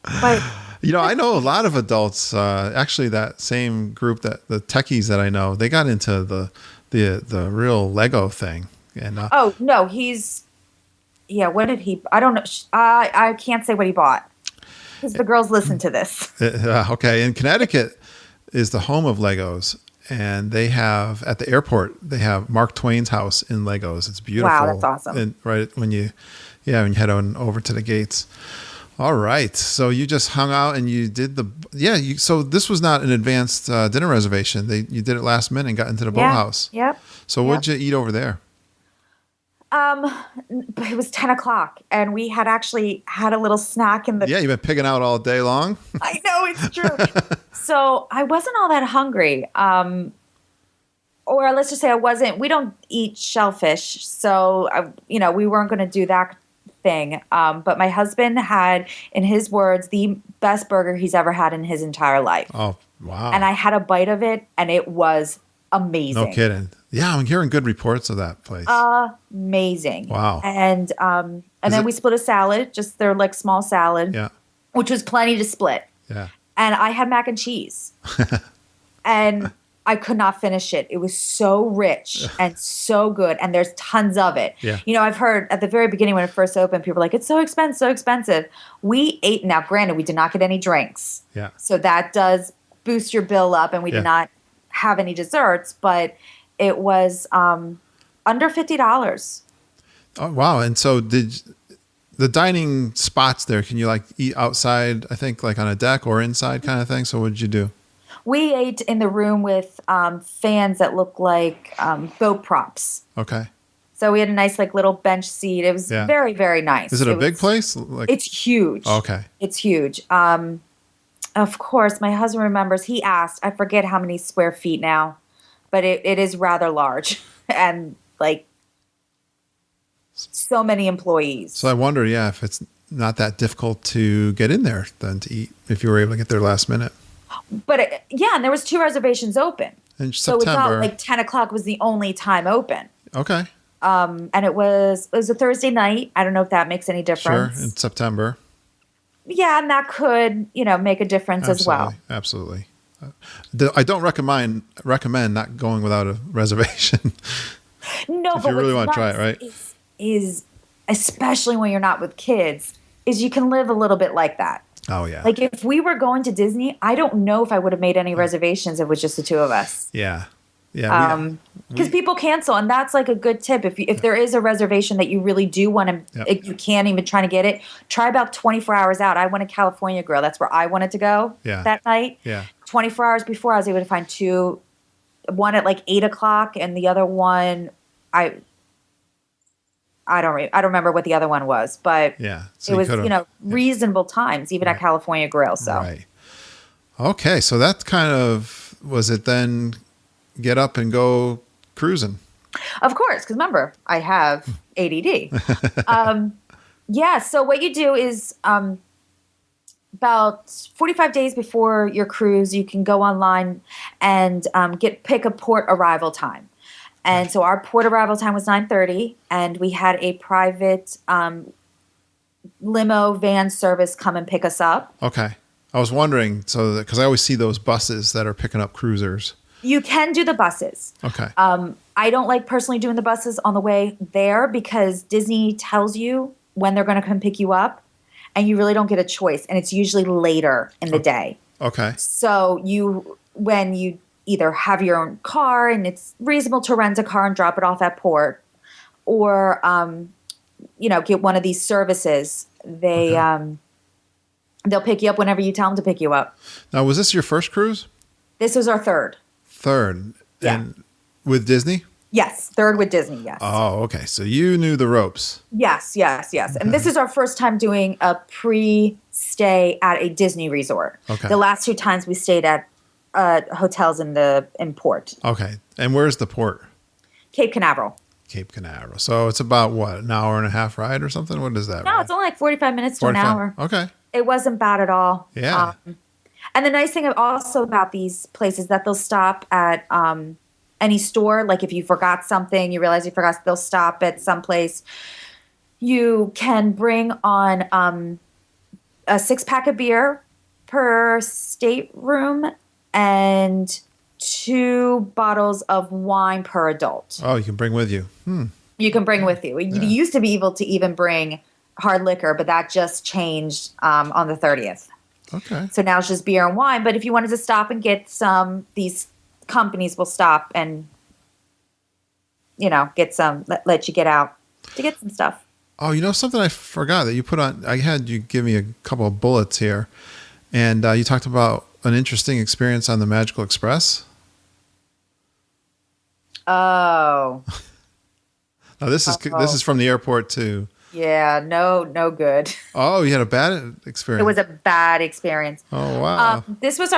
Speaker 2: But
Speaker 1: I know a lot of adults, actually that same group, that the techies that I know, they got into the real Lego thing. And
Speaker 2: oh, no, what did he, I don't know. I can't say what he bought, because the girls listen to this.
Speaker 1: Okay. In Connecticut is the home of Legos. And they have, at the airport, they have Mark Twain's house in Legos. It's beautiful.
Speaker 2: Wow, that's awesome.
Speaker 1: And right when you head on over to the gates. All right. So you just hung out and you did so this was not an advanced dinner reservation. You did it last minute and got into the boathouse.
Speaker 2: Yep.
Speaker 1: So what'd you eat over there?
Speaker 2: It was 10 o'clock, and we had actually had a little snack in the...
Speaker 1: Yeah, you've been picking out all day long.
Speaker 2: I know, it's true. So I wasn't all that hungry. Or let's just say we don't eat shellfish. So, we weren't going to do that thing. But my husband had, in his words, the best burger he's ever had in his entire life.
Speaker 1: Oh, wow.
Speaker 2: And I had a bite of it, and it was amazing.
Speaker 1: No kidding. Yeah, I'm hearing good reports of that place.
Speaker 2: Amazing.
Speaker 1: Wow.
Speaker 2: And then we split a salad, just their like small salad.
Speaker 1: Yeah.
Speaker 2: Which was plenty to split.
Speaker 1: Yeah.
Speaker 2: and I had mac and cheese. And I could not finish it. It was so rich and so good, and there's tons of it.
Speaker 1: Yeah.
Speaker 2: You know, I've heard at the very beginning when it first opened, people were like, it's so expensive, so expensive. We ate, now granted, we did not get any drinks.
Speaker 1: Yeah.
Speaker 2: So that does boost your bill up, and we did not have any desserts, but it was under $50.
Speaker 1: Oh, wow. And so did the dining spots there, can you like eat outside, I think like on a deck or inside kind of thing? So what did you do?
Speaker 2: We ate in the room with fans that look like boat props.
Speaker 1: Okay.
Speaker 2: So we had a nice like little bench seat. It was very, very nice.
Speaker 1: Is it a big place? Like,
Speaker 2: it's huge.
Speaker 1: Okay.
Speaker 2: It's huge. Of course, my husband remembers. He asked, I forget how many square feet now, but it is rather large and like so many employees.
Speaker 1: So I wonder, if it's not that difficult to get in there then to eat if you were able to get there last minute.
Speaker 2: But and there was 2 reservations open.
Speaker 1: In September.
Speaker 2: So it's not like 10 o'clock was the only time open.
Speaker 1: Okay.
Speaker 2: And it was a Thursday night. I don't know if that makes any difference.
Speaker 1: Sure, in September.
Speaker 2: Yeah, and that could, make a difference as well.
Speaker 1: Absolutely. I don't recommend not going without a reservation.
Speaker 2: No,
Speaker 1: if
Speaker 2: but
Speaker 1: you really want to
Speaker 2: nice
Speaker 1: try it, right?
Speaker 2: Is especially when you're not with kids, is you can live a little bit like that.
Speaker 1: Oh, yeah.
Speaker 2: Like if we were going to Disney, I don't know if I would have made any reservations if it was just the 2 of us.
Speaker 1: Yeah. Yeah.
Speaker 2: Because people cancel, and that's like a good tip. If there is a reservation that you really do want to, you can't even try to get it, try about 24 hours out. I went to California Grill. That's where I wanted to go that night.
Speaker 1: Yeah.
Speaker 2: 24 hours before, I was able to find 2, one at like 8 o'clock, and the other one, I don't remember what the other one was, but
Speaker 1: so
Speaker 2: it was, reasonable times, even at California Grill. So,
Speaker 1: right. Okay. So that kind of, was it then get up and go cruising?
Speaker 2: Of course. Because remember, I have ADD. So what you do is, about 45 days before your cruise, you can go online and, pick a port arrival time. And so our port arrival time was 9:30, and we had a private limo van service come and pick us up.
Speaker 1: Okay. I was wondering, because I always see those buses that are picking up cruisers.
Speaker 2: You can do the buses.
Speaker 1: Okay.
Speaker 2: I don't like personally doing the buses on the way there because Disney tells you when they're going to come pick you up, and you really don't get a choice. And it's usually later in the day. Okay. So when you either have your own car, and it's reasonable to rent a car and drop it off at port, or get one of these services. They'll pick you up whenever you tell them to pick you up.
Speaker 1: Now, was this your first cruise?
Speaker 2: This was our third.
Speaker 1: Yeah. And with Disney?
Speaker 2: Yes, third with Disney. Yes.
Speaker 1: Oh, okay. So you knew the ropes.
Speaker 2: Yes. And this is our first time doing a pre-stay at a Disney resort. Okay. The last 2 times we stayed at hotels in port.
Speaker 1: Okay. And where's the port?
Speaker 2: Cape Canaveral.
Speaker 1: So it's about what, an hour and a half ride or something? What is that?
Speaker 2: No, it's only like 45 minutes to an hour.
Speaker 1: Okay.
Speaker 2: It wasn't bad at all.
Speaker 1: Yeah.
Speaker 2: And the nice thing also about these places that they'll stop at any store. Like if you forgot something, you realize you forgot, they'll stop at some place. You can bring on a 6-pack of beer per stateroom and 2 bottles of wine per adult.
Speaker 1: Oh, you can bring with you.
Speaker 2: You can bring with you. You used to be able to even bring hard liquor, but that just changed on the 30th.
Speaker 1: Okay.
Speaker 2: So now it's just beer and wine. But if you wanted to stop and get some, these companies will stop and, get some, let you get out to get some stuff.
Speaker 1: Oh, something I forgot that you put on, I had you give me a couple of bullets here, and you talked about an interesting experience on the Magical Express.
Speaker 2: Oh.
Speaker 1: Now this is from the airport too.
Speaker 2: Yeah, no good.
Speaker 1: Oh, you had a bad experience.
Speaker 2: It was a bad experience.
Speaker 1: Oh, wow.
Speaker 2: This was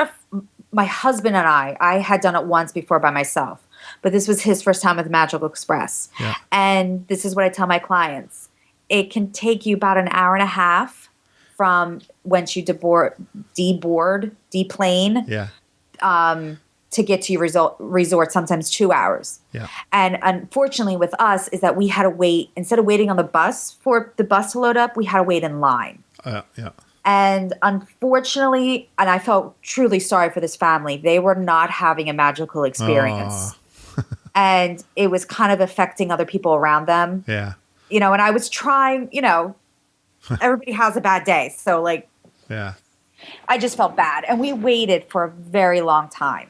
Speaker 2: my husband and I had done it once before by myself, but this was his first time with Magical Express.
Speaker 1: Yeah.
Speaker 2: And this is what I tell my clients. It can take you about an hour and a half from once you deplane.
Speaker 1: Yeah.
Speaker 2: To get to your resort, sometimes 2 hours.
Speaker 1: Yeah.
Speaker 2: And unfortunately with us is that we had to wait, instead of waiting on the bus for the bus to load up, we had to wait in line.
Speaker 1: Yeah.
Speaker 2: And unfortunately, and I felt truly sorry for this family, they were not having a magical experience. And it was kind of affecting other people around them.
Speaker 1: Yeah.
Speaker 2: And I was trying, everybody has a bad day. So, like,
Speaker 1: yeah.
Speaker 2: I just felt bad. And we waited for a very long time.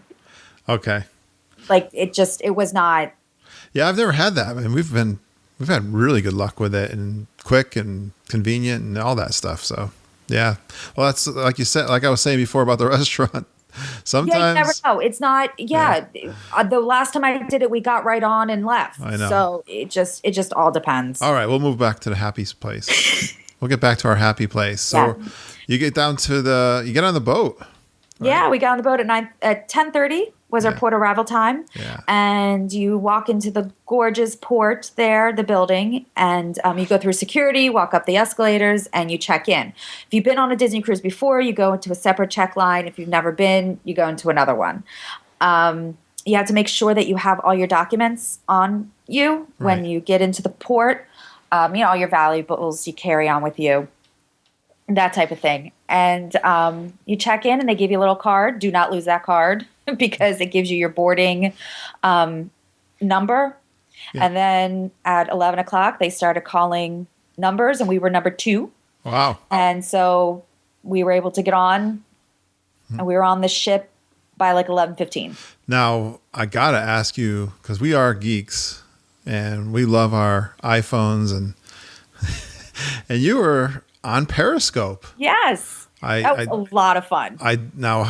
Speaker 1: Okay.
Speaker 2: Like, it was not.
Speaker 1: Yeah, I've never had that. I mean, we've had really good luck with it, and quick and convenient and all that stuff. So, yeah. Well, that's like you said, like I was saying before about the restaurant. Sometimes
Speaker 2: you never know. It's not. Yeah. The last time I did it, we got right on and left.
Speaker 1: I know.
Speaker 2: So it just all depends.
Speaker 1: All right, we'll move back to the happy place. We'll get back to our happy place. So you get down to you get on the boat. Right?
Speaker 2: Yeah, we got on the boat at 10:30 was our port arrival time.
Speaker 1: Yeah.
Speaker 2: And you walk into the gorgeous port there, the building, and you go through security, walk up the escalators, and you check in. If you've been on a Disney cruise before, you go into a separate check line. If you've never been, you go into another one. You have to make sure that you have all your documents on you when you get into the port. All your valuables you carry on with you, that type of thing. And you check in, and they give you a little card. Do not lose that card because it gives you your boarding number. Yeah. And then at 11 o'clock, they started calling numbers, and we were number 2.
Speaker 1: Wow.
Speaker 2: And so we were able to get on, and we were on the ship by like 11:15.
Speaker 1: Now, I got to ask you, because we are geeks, and we love our iPhones, and and you were on Periscope.
Speaker 2: Yes. That was a lot of fun.
Speaker 1: Now,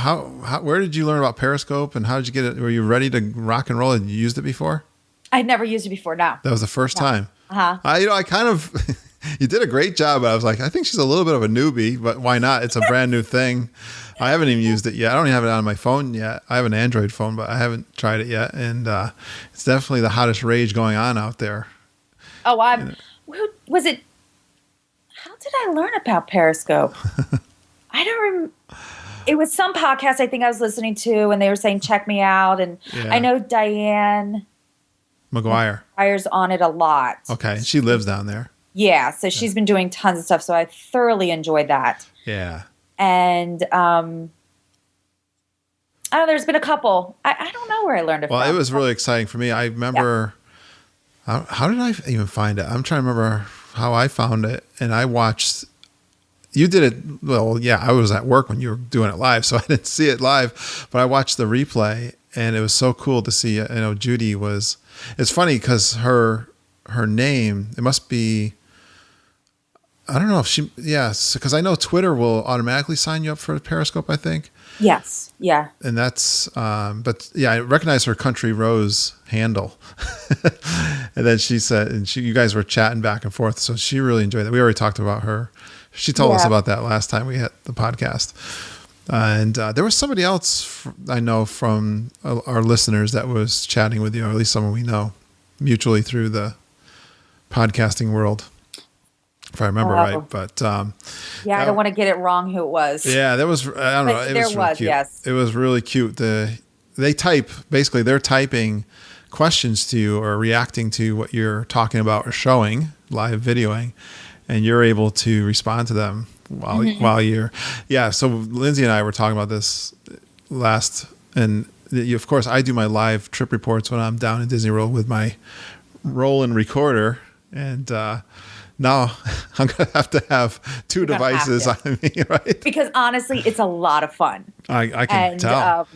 Speaker 1: where did you learn about Periscope, and how did you get it? Were you ready to rock and roll? Had you used it before?
Speaker 2: I'd never used it before. No.
Speaker 1: That was the first time.
Speaker 2: Uh-huh.
Speaker 1: I kind of, you did a great job. But I was like, I think she's a little bit of a newbie, but why not? It's a brand new thing. I haven't even used it yet. I don't even have it on my phone yet. I have an Android phone, but I haven't tried it yet. And it's definitely the hottest rage going on out there.
Speaker 2: Oh, was it? How did I learn about Periscope? I don't remember. It was some podcast I think I was listening to, and they were saying, check me out. And I know Diane McGuire's on it a lot.
Speaker 1: Okay. She lives down there.
Speaker 2: Yeah. So she's been doing tons of stuff. So I thoroughly enjoyed that.
Speaker 1: Yeah.
Speaker 2: And I don't know, there's been a couple. I don't know where I learned it from.
Speaker 1: Well, it was really exciting for me. I remember, how did I even find it? I'm trying to remember how I found it. And I watched, you did it. Well, yeah, I was at work when you were doing it live, so I didn't see it live, but I watched the replay, and it was so cool to see. Judy was, it's funny because her name, it must be, I don't know if because I know Twitter will automatically sign you up for Periscope, I think.
Speaker 2: Yes. Yeah.
Speaker 1: And that's, but yeah, I recognize her Country Rose handle. And then she said, and you guys were chatting back and forth. So she really enjoyed that. We already talked about her. She told us about that last time we had the podcast. And there was somebody else I know from our listeners that was chatting with you, or at least someone we know mutually through the podcasting world, if I remember right. But
Speaker 2: I don't want to get it wrong who it was.
Speaker 1: Yeah, there was, I don't know. It was really cute. Yes. It was really cute. They're typing questions to you or reacting to what you're talking about or showing, live videoing, and you're able to respond to them while you're, so Lindsay and I were talking about this and of course I do my live trip reports when I'm down in Disney World with my rolling recorder, and now I'm going to have 2 devices on me, right?
Speaker 2: Because honestly, it's a lot of fun.
Speaker 1: I can tell.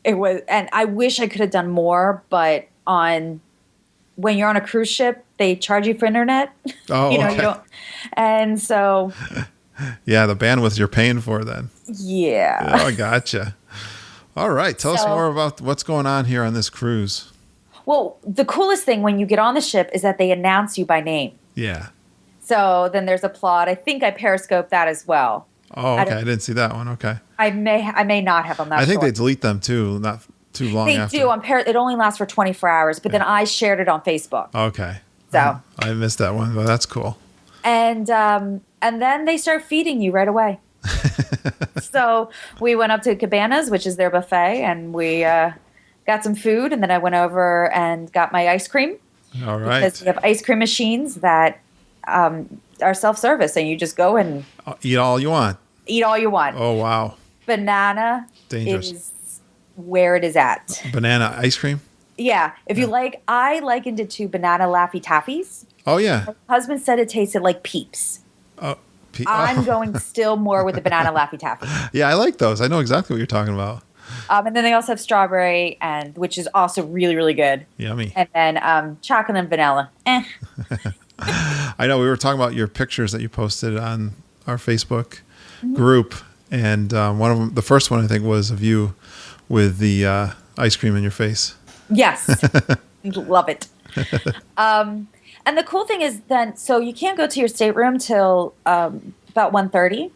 Speaker 2: It was, and I wish I could have done more, but when you're on a cruise ship, they charge you for internet.
Speaker 1: Oh,
Speaker 2: you don't. And so.
Speaker 1: Yeah, the bandwidth you're paying for then.
Speaker 2: Yeah.
Speaker 1: Oh, I gotcha. All right. Tell us more about what's going on here on this cruise.
Speaker 2: Well, the coolest thing when you get on the ship is that they announce you by name.
Speaker 1: Yeah.
Speaker 2: So then there's a plot. I think I periscoped that as well.
Speaker 1: Oh, okay. I didn't see that one. Okay.
Speaker 2: I may not have. I'm not sure.
Speaker 1: I think they delete them too, not too long after.
Speaker 2: They do. It only lasts for 24 hours, but then I shared it on Facebook.
Speaker 1: Okay.
Speaker 2: So
Speaker 1: I missed that one, but that's cool.
Speaker 2: And then they start feeding you right away. So we went up to Cabanas, which is their buffet, and we got some food, and then I went over and got my ice cream.
Speaker 1: All right.
Speaker 2: Because we have ice cream machines that are self-service, and you just go and
Speaker 1: Eat all you want.
Speaker 2: eat all you want.
Speaker 1: Oh, wow.
Speaker 2: Banana
Speaker 1: Dangerous.
Speaker 2: is where it is at.
Speaker 1: Banana ice cream?
Speaker 2: Yeah. If you like, I likened it to banana Laffy Taffies.
Speaker 1: Oh, yeah.
Speaker 2: My husband said it tasted like Peeps.
Speaker 1: Oh,
Speaker 2: I'm going still more with the banana Laffy Taffy.
Speaker 1: Yeah, I like those. I know exactly what you're talking about.
Speaker 2: And then they also have strawberry, and which is also really, really good.
Speaker 1: Yummy.
Speaker 2: And then chocolate and vanilla.
Speaker 1: I know we were talking about your pictures that you posted on our Facebook group, and one of them, the first one I think, was of you with the ice cream in your face.
Speaker 2: Yes. Love it. And the cool thing is then, so you can't go to your stateroom till about 1:30.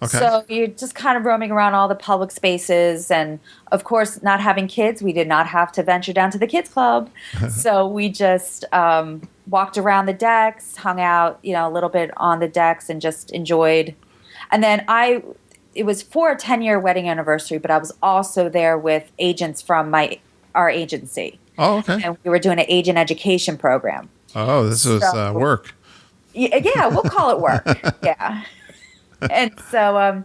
Speaker 1: Okay.
Speaker 2: So you're just kind of roaming around all the public spaces. And of course, not having kids, we did not have to venture down to the kids club. So we just walked around the decks, hung out, a little bit on the decks, and just enjoyed. And then it was for a 10-year wedding anniversary, but I was also there with agents from our agency.
Speaker 1: Oh, okay.
Speaker 2: And we were doing an agent education program.
Speaker 1: Oh, this was work.
Speaker 2: Yeah, we'll call it work. Yeah. And so,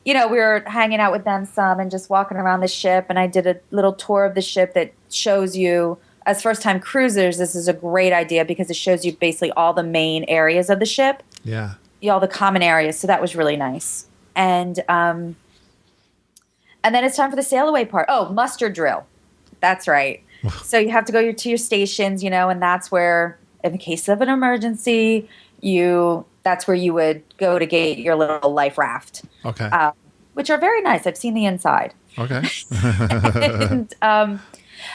Speaker 2: we were hanging out with them some and just walking around the ship. And I did a little tour of the ship that shows you, as first-time cruisers, this is a great idea because it shows you basically all the main areas of the ship.
Speaker 1: Yeah.
Speaker 2: All the common areas. So that was really nice. And then it's time for the sail away part. Oh, muster drill. That's right. So you have to go to your stations, and that's where, in the case of an emergency, that's where you would go to get your little life raft.
Speaker 1: Okay.
Speaker 2: Which are very nice. I've seen the inside.
Speaker 1: Okay.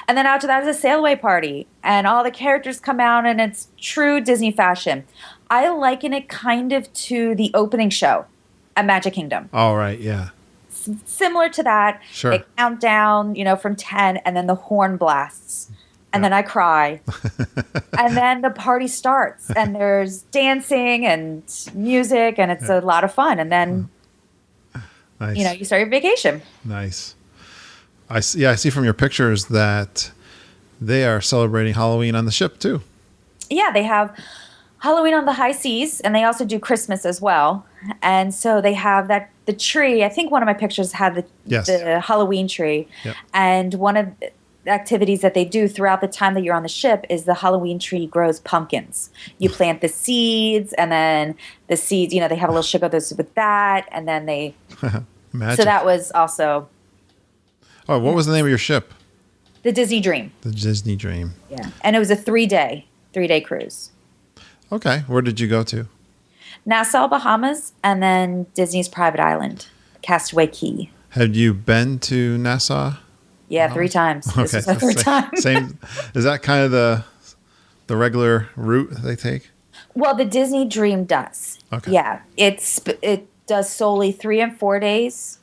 Speaker 2: And then after that is a sail away party, and all the characters come out, and it's true Disney fashion. I liken it kind of to the opening show at Magic Kingdom.
Speaker 1: All right. Yeah.
Speaker 2: Similar to that.
Speaker 1: Sure.
Speaker 2: They count down, from 10, and then the horn blasts. And then I cry. And then the party starts, and there's dancing and music, and it's a lot of fun. And then,
Speaker 1: nice.
Speaker 2: You start your vacation.
Speaker 1: Nice. I see from your pictures that they are celebrating Halloween on the ship too.
Speaker 2: Yeah, they have Halloween on the high seas, and they also do Christmas as well. And so they have the tree. I think one of my pictures had the Halloween tree.
Speaker 1: Yep.
Speaker 2: And one of the activities that they do throughout the time that you're on the ship is the Halloween tree grows pumpkins. You plant the seeds, and then the seeds, they have a little sugar with that, and then they.
Speaker 1: Magic.
Speaker 2: So that was also.
Speaker 1: Oh, what was the name of your ship?
Speaker 2: The Disney Dream.
Speaker 1: The Disney Dream.
Speaker 2: Yeah, and it was a 3-day cruise.
Speaker 1: Okay, where did you go to?
Speaker 2: Nassau, Bahamas, and then Disney's private island, Castaway Cay.
Speaker 1: Have you been to Nassau?
Speaker 2: Yeah, 3 times.
Speaker 1: Okay,
Speaker 2: This is the third time.
Speaker 1: Same. Is that kind of the regular route they take?
Speaker 2: Well, the Disney Dream does.
Speaker 1: Okay.
Speaker 2: Yeah, it does solely 3 and 4 days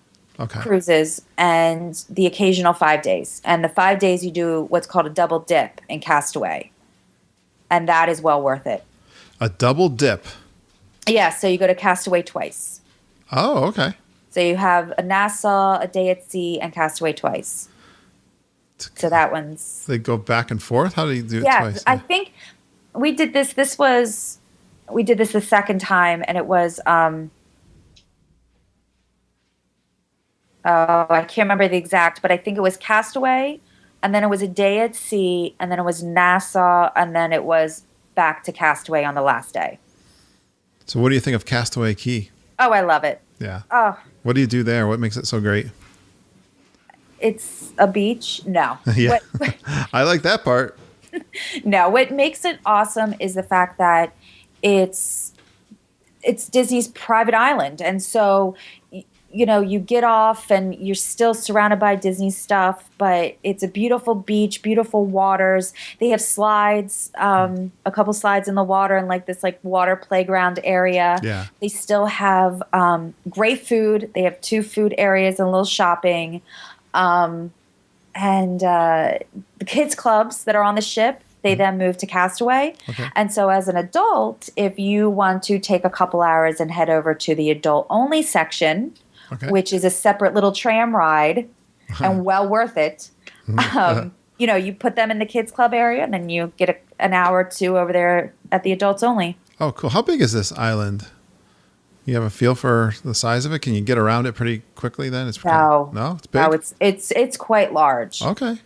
Speaker 2: cruises, and the occasional 5 days. And the 5 days you do what's called a double dip in Castaway, and that is well worth it.
Speaker 1: A double dip.
Speaker 2: Yeah, so you go to Castaway twice.
Speaker 1: Oh, okay.
Speaker 2: So you have a Nassau, a day at sea, and Castaway twice. So that one's...
Speaker 1: They go back and forth? How do you do it twice?
Speaker 2: I think we did this. We did this the second time, and it was... I can't remember the exact, but I think it was Castaway, and then it was a day at sea, and then it was Nassau, and then it was back to Castaway on the last day.
Speaker 1: So what do you think of Castaway Cay?
Speaker 2: Oh, I love it.
Speaker 1: Yeah.
Speaker 2: Oh.
Speaker 1: What do you do there? What makes it so great?
Speaker 2: It's a beach? No.
Speaker 1: Yeah. I like that part.
Speaker 2: No, what makes it awesome is the fact that it's Disney's private island. And so, you get off and you're still surrounded by Disney stuff, but it's a beautiful beach, beautiful waters. They have slides, a couple slides in the water, and this water playground area.
Speaker 1: Yeah.
Speaker 2: They still have great food. They have 2 food areas and a little shopping. And the kids clubs that are on the ship, they then move to Castaway. Okay. And so as an adult, if you want to take a couple hours and head over to the adult only section, which is a separate little tram ride and well worth it. You put them in the kids club area, and then you get an hour or 2 over there at the adults only.
Speaker 1: Oh, cool. How big is this island? You have a feel for the size of it? Can you get around it pretty quickly then? No, it's big.
Speaker 2: No, it's quite large.
Speaker 1: Okay.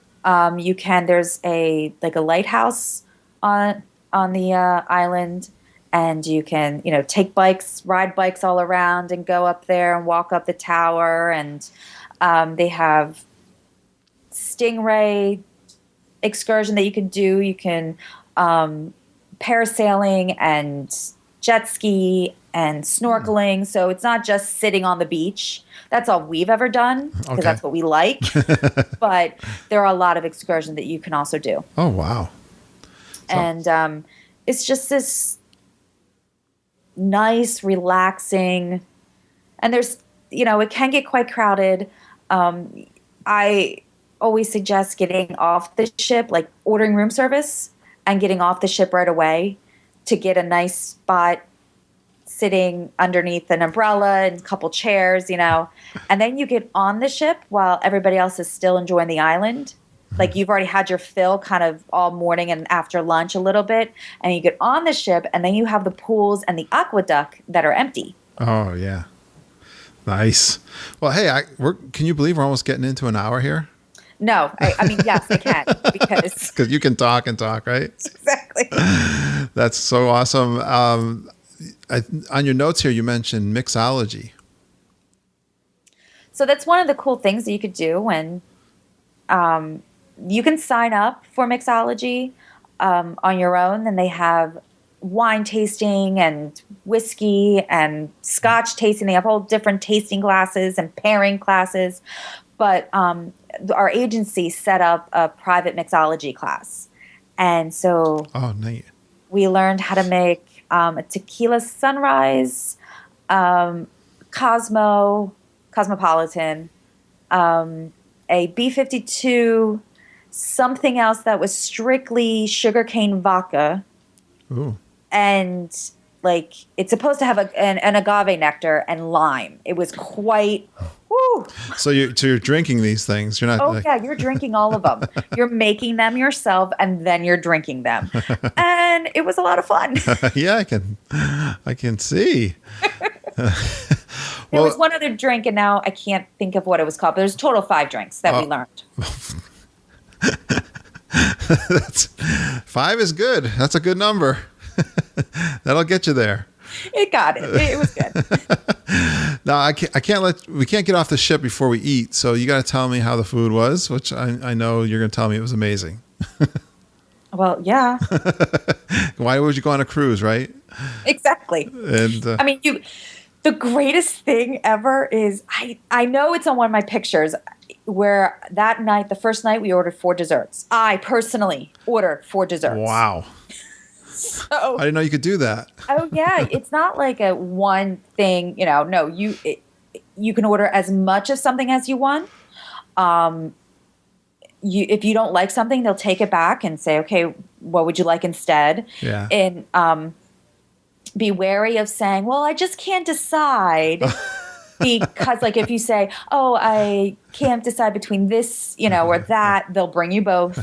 Speaker 2: You can. There's a lighthouse on the island, and you can ride bikes all around and go up there and walk up the tower. And they have stingray excursion that you can do. You can parasailing and jet ski and snorkeling. So it's not just sitting on the beach. That's all we've ever done because that's what we like. But there are a lot of excursions that you can also do.
Speaker 1: Oh, wow.
Speaker 2: And it's just this nice, relaxing, and there's, it can get quite crowded. I always suggest getting off the ship, like ordering room service and getting off the ship right away to get a nice spot sitting underneath an umbrella and a couple chairs, and then you get on the ship while everybody else is still enjoying the island. Like you've already had your fill kind of all morning and after lunch a little bit, and you get on the ship and then you have the pools and the aqueduct that are empty.
Speaker 1: Oh, yeah. Nice. Well, hey, can you believe we're almost getting into an hour here?
Speaker 2: No, I mean, yes, I can because
Speaker 1: you can talk and talk, right?
Speaker 2: Exactly.
Speaker 1: That's so awesome. On your notes here, you mentioned mixology.
Speaker 2: So that's one of the cool things that you could do when you can sign up for mixology on your own. And they have wine tasting and whiskey and scotch tasting. They have all different tasting classes and pairing classes. But our agency set up a private mixology class. And so we learned how to make a tequila sunrise, cosmopolitan, a B-52, something else that was strictly sugarcane vodka.
Speaker 1: Ooh.
Speaker 2: And it's supposed to have an agave nectar and lime. It was quite... Woo.
Speaker 1: So you're drinking these things. You're not.
Speaker 2: Oh yeah, you're drinking all of them. You're making them yourself, and then you're drinking them, and it was a lot of fun.
Speaker 1: Yeah, I can see.
Speaker 2: There was one other drink, and now I can't think of what it was called. But there's a total of 5 drinks that we learned.
Speaker 1: 5 is good. That's a good number. That'll get you there.
Speaker 2: It got it. It was good.
Speaker 1: No, we can't get off the ship before we eat. So you got to tell me how the food was, which I know you're going to tell me it was amazing.
Speaker 2: Well, yeah.
Speaker 1: Why would you go on a cruise, right?
Speaker 2: Exactly.
Speaker 1: And
Speaker 2: I mean, the greatest thing ever is I know it's on one of my pictures where that night, the first night, we ordered 4 desserts. I personally ordered 4 desserts.
Speaker 1: Wow.
Speaker 2: So,
Speaker 1: I didn't know you could do that.
Speaker 2: Oh yeah, it's not like a one thing. No, you can order as much of something as you want. If you don't like something, they'll take it back and say, okay, what would you like instead?
Speaker 1: Yeah.
Speaker 2: And be wary of saying, well, I just can't decide. Because if you say, oh, I can't decide between this, or that, they'll bring you both.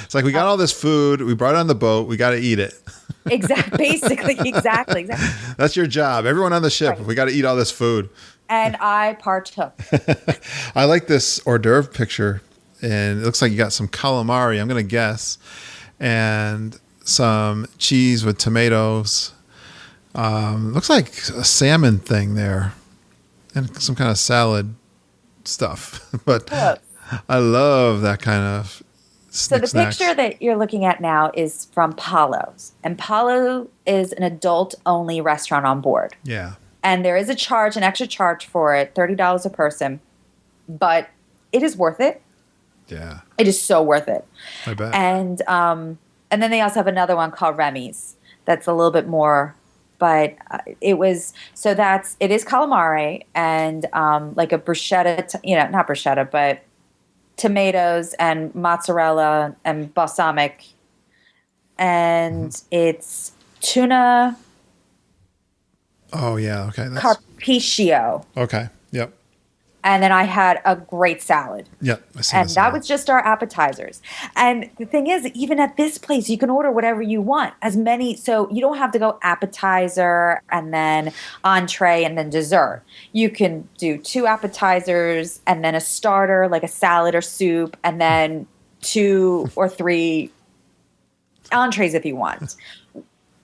Speaker 1: It's like, we got all this food. We brought it on the boat. We got to eat it.
Speaker 2: Exactly.
Speaker 1: That's your job. Everyone on the ship,
Speaker 2: Right.
Speaker 1: We got to eat all this food.
Speaker 2: And I partook.
Speaker 1: I like this hors d'oeuvre picture, and it looks like you got some calamari, I'm going to guess, and some cheese with tomatoes. Looks like a salmon thing there, and some kind of salad stuff. But I love that kind of
Speaker 2: So the picture that you're looking at now is from Palo's. And Palo is an adult-only restaurant on board.
Speaker 1: Yeah.
Speaker 2: And there is an extra charge for it, $30 a person. But it is worth it.
Speaker 1: Yeah.
Speaker 2: It is so worth it.
Speaker 1: I bet.
Speaker 2: And then they also have another one called Remy's. That's a little bit more, but it is calamari and like a bruschetta, not bruschetta, but tomatoes and mozzarella and balsamic, and it's tuna.
Speaker 1: Oh yeah, okay.
Speaker 2: Carpaccio.
Speaker 1: Okay, yep.
Speaker 2: And then I had a great salad.
Speaker 1: Yeah, I see
Speaker 2: And
Speaker 1: the
Speaker 2: that
Speaker 1: salad.
Speaker 2: was just our appetizers. And the thing is, even at this place, you can order whatever you want, as many. So you don't have to go appetizer and then entree and then dessert. You can do 2 appetizers and then a starter, like a salad or soup, and then 2 or 3 entrees if you want.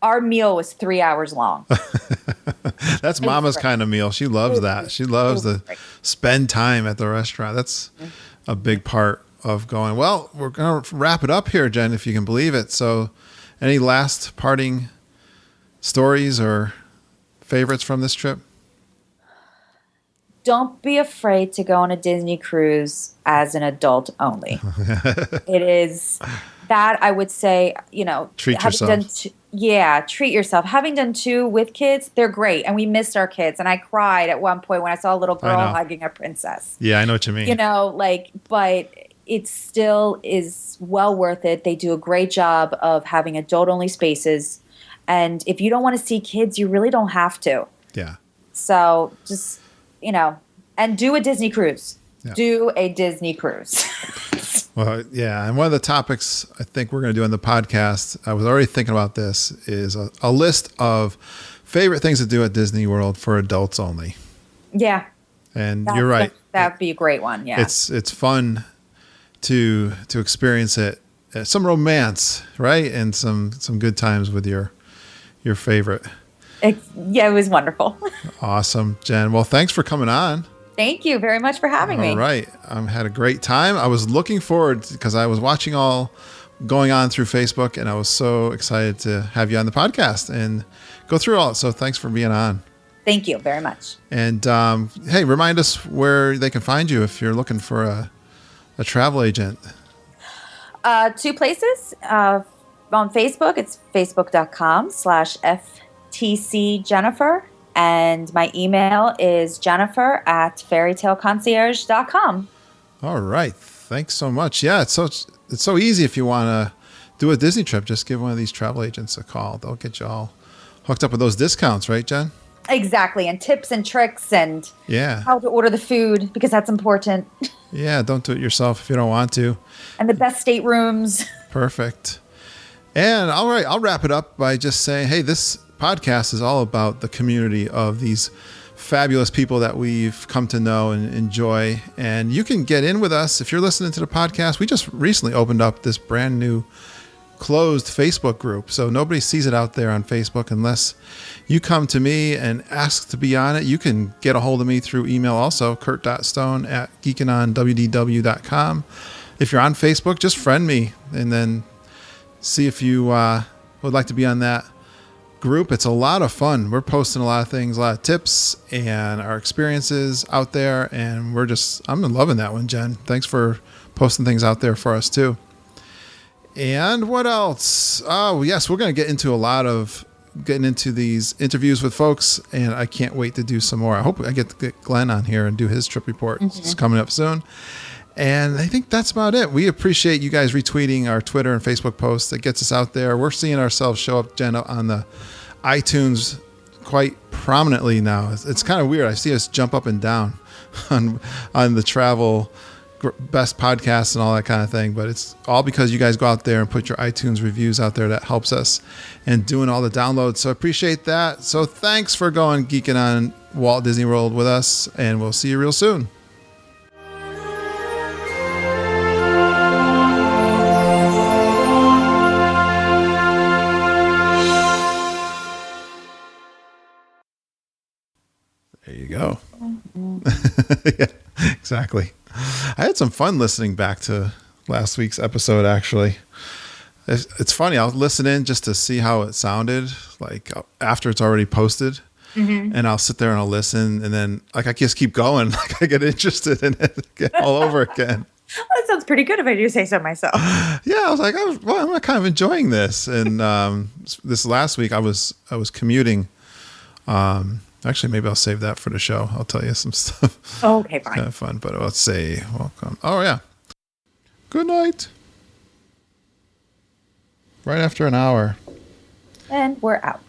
Speaker 2: Our meal was 3 hours long.
Speaker 1: That's Mama's kind of meal. She loves that. She loves to spend time at the restaurant. That's a big part of going. Well, we're going to wrap it up here, Jen, if you can believe it. So any last parting stories or favorites from this trip?
Speaker 2: Don't be afraid to go on a Disney cruise as an adult only. It is that I would say,
Speaker 1: Treat yourself.
Speaker 2: Treat yourself. Having done 2 with kids, they're great. And we missed our kids. And I cried at one point when I saw a little girl hugging a princess.
Speaker 1: Yeah, I know what you mean.
Speaker 2: But it still is well worth it. They do a great job of having adult only spaces. And if you don't want to see kids, you really don't have to.
Speaker 1: Yeah.
Speaker 2: So just, and do a Disney cruise.
Speaker 1: Yeah.
Speaker 2: Do a Disney cruise.
Speaker 1: Well, yeah. And one of the topics I think we're going to do on the podcast, I was already thinking about this, is a list of favorite things to do at Disney World for adults only.
Speaker 2: Yeah.
Speaker 1: And you're right.
Speaker 2: That'd be a great one. Yeah.
Speaker 1: It's fun to experience it. Some romance, right? And some good times with your favorite.
Speaker 2: It was wonderful.
Speaker 1: Awesome, Jen. Well, thanks for coming on.
Speaker 2: Thank you very much for having me.
Speaker 1: All right. I had a great time. I was looking forward because I was watching all going on through Facebook, and I was so excited to have you on the podcast and go through all it. So thanks for being on.
Speaker 2: Thank you very much.
Speaker 1: And hey, remind us where they can find you if you're looking for a travel agent.
Speaker 2: 2 places. On Facebook, it's facebook.com/FTCJennifer. And my email is jennifer@fairytaleconcierge.com.
Speaker 1: All right. Thanks so much. Yeah, it's so easy if you want to do a Disney trip. Just give one of these travel agents a call. They'll get you all hooked up with those discounts, right, Jen?
Speaker 2: Exactly. And tips and tricks and how to order the food, because that's important.
Speaker 1: Yeah, don't do it yourself if you don't want to.
Speaker 2: And the best staterooms.
Speaker 1: Perfect. And all right, I'll wrap it up by just saying, hey, this podcast is all about the community of these fabulous people that we've come to know and enjoy. And you can get in with us if you're listening to the podcast. We just recently opened up this brand new closed Facebook group. So nobody sees it out there on Facebook unless you come to me and ask to be on it. You can get a hold of me through email also, kurt.stone@geekinonwdw.com. If you're on Facebook, just friend me and then see if you would like to be on that group. It's a lot of fun. We're posting a lot of things, a lot of tips and our experiences out there. And I'm loving that one, Jen. Thanks for posting things out there for us too. And what else? Oh, yes, we're going to get into getting into these interviews with folks, and I can't wait to do some more. I hope I get to get Glenn on here and do his trip report. Mm-hmm. It's coming up soon. And I think that's about it. We appreciate you guys retweeting our Twitter and Facebook posts. It gets us out there. We're seeing ourselves show up, Jen, on the iTunes quite prominently now. It's kind of weird. I see us jump up and down on the travel best podcasts and all that kind of thing, but it's all because you guys go out there and put your iTunes reviews out there. That helps us and doing all the downloads. So appreciate that. So thanks for going geeking on Walt Disney World with us, and we'll see you real soon. There you go. Yeah, exactly. I had some fun listening back to last week's episode, actually. It's funny. I'll listen in just to see how it sounded, like after it's already posted. Mm-hmm. And I'll sit there and I'll listen. And then I just keep going. Like I get interested in it all over again.
Speaker 2: Well, that sounds pretty good if I do say so myself.
Speaker 1: Yeah, I was like, I'm kind of enjoying this. And this last week I was commuting. Actually, maybe I'll save that for the show. I'll tell you some stuff.
Speaker 2: Oh, okay, fine.
Speaker 1: It's kind of fun, but let's say welcome. Oh, yeah. Good night. Right after an hour.
Speaker 2: And we're out.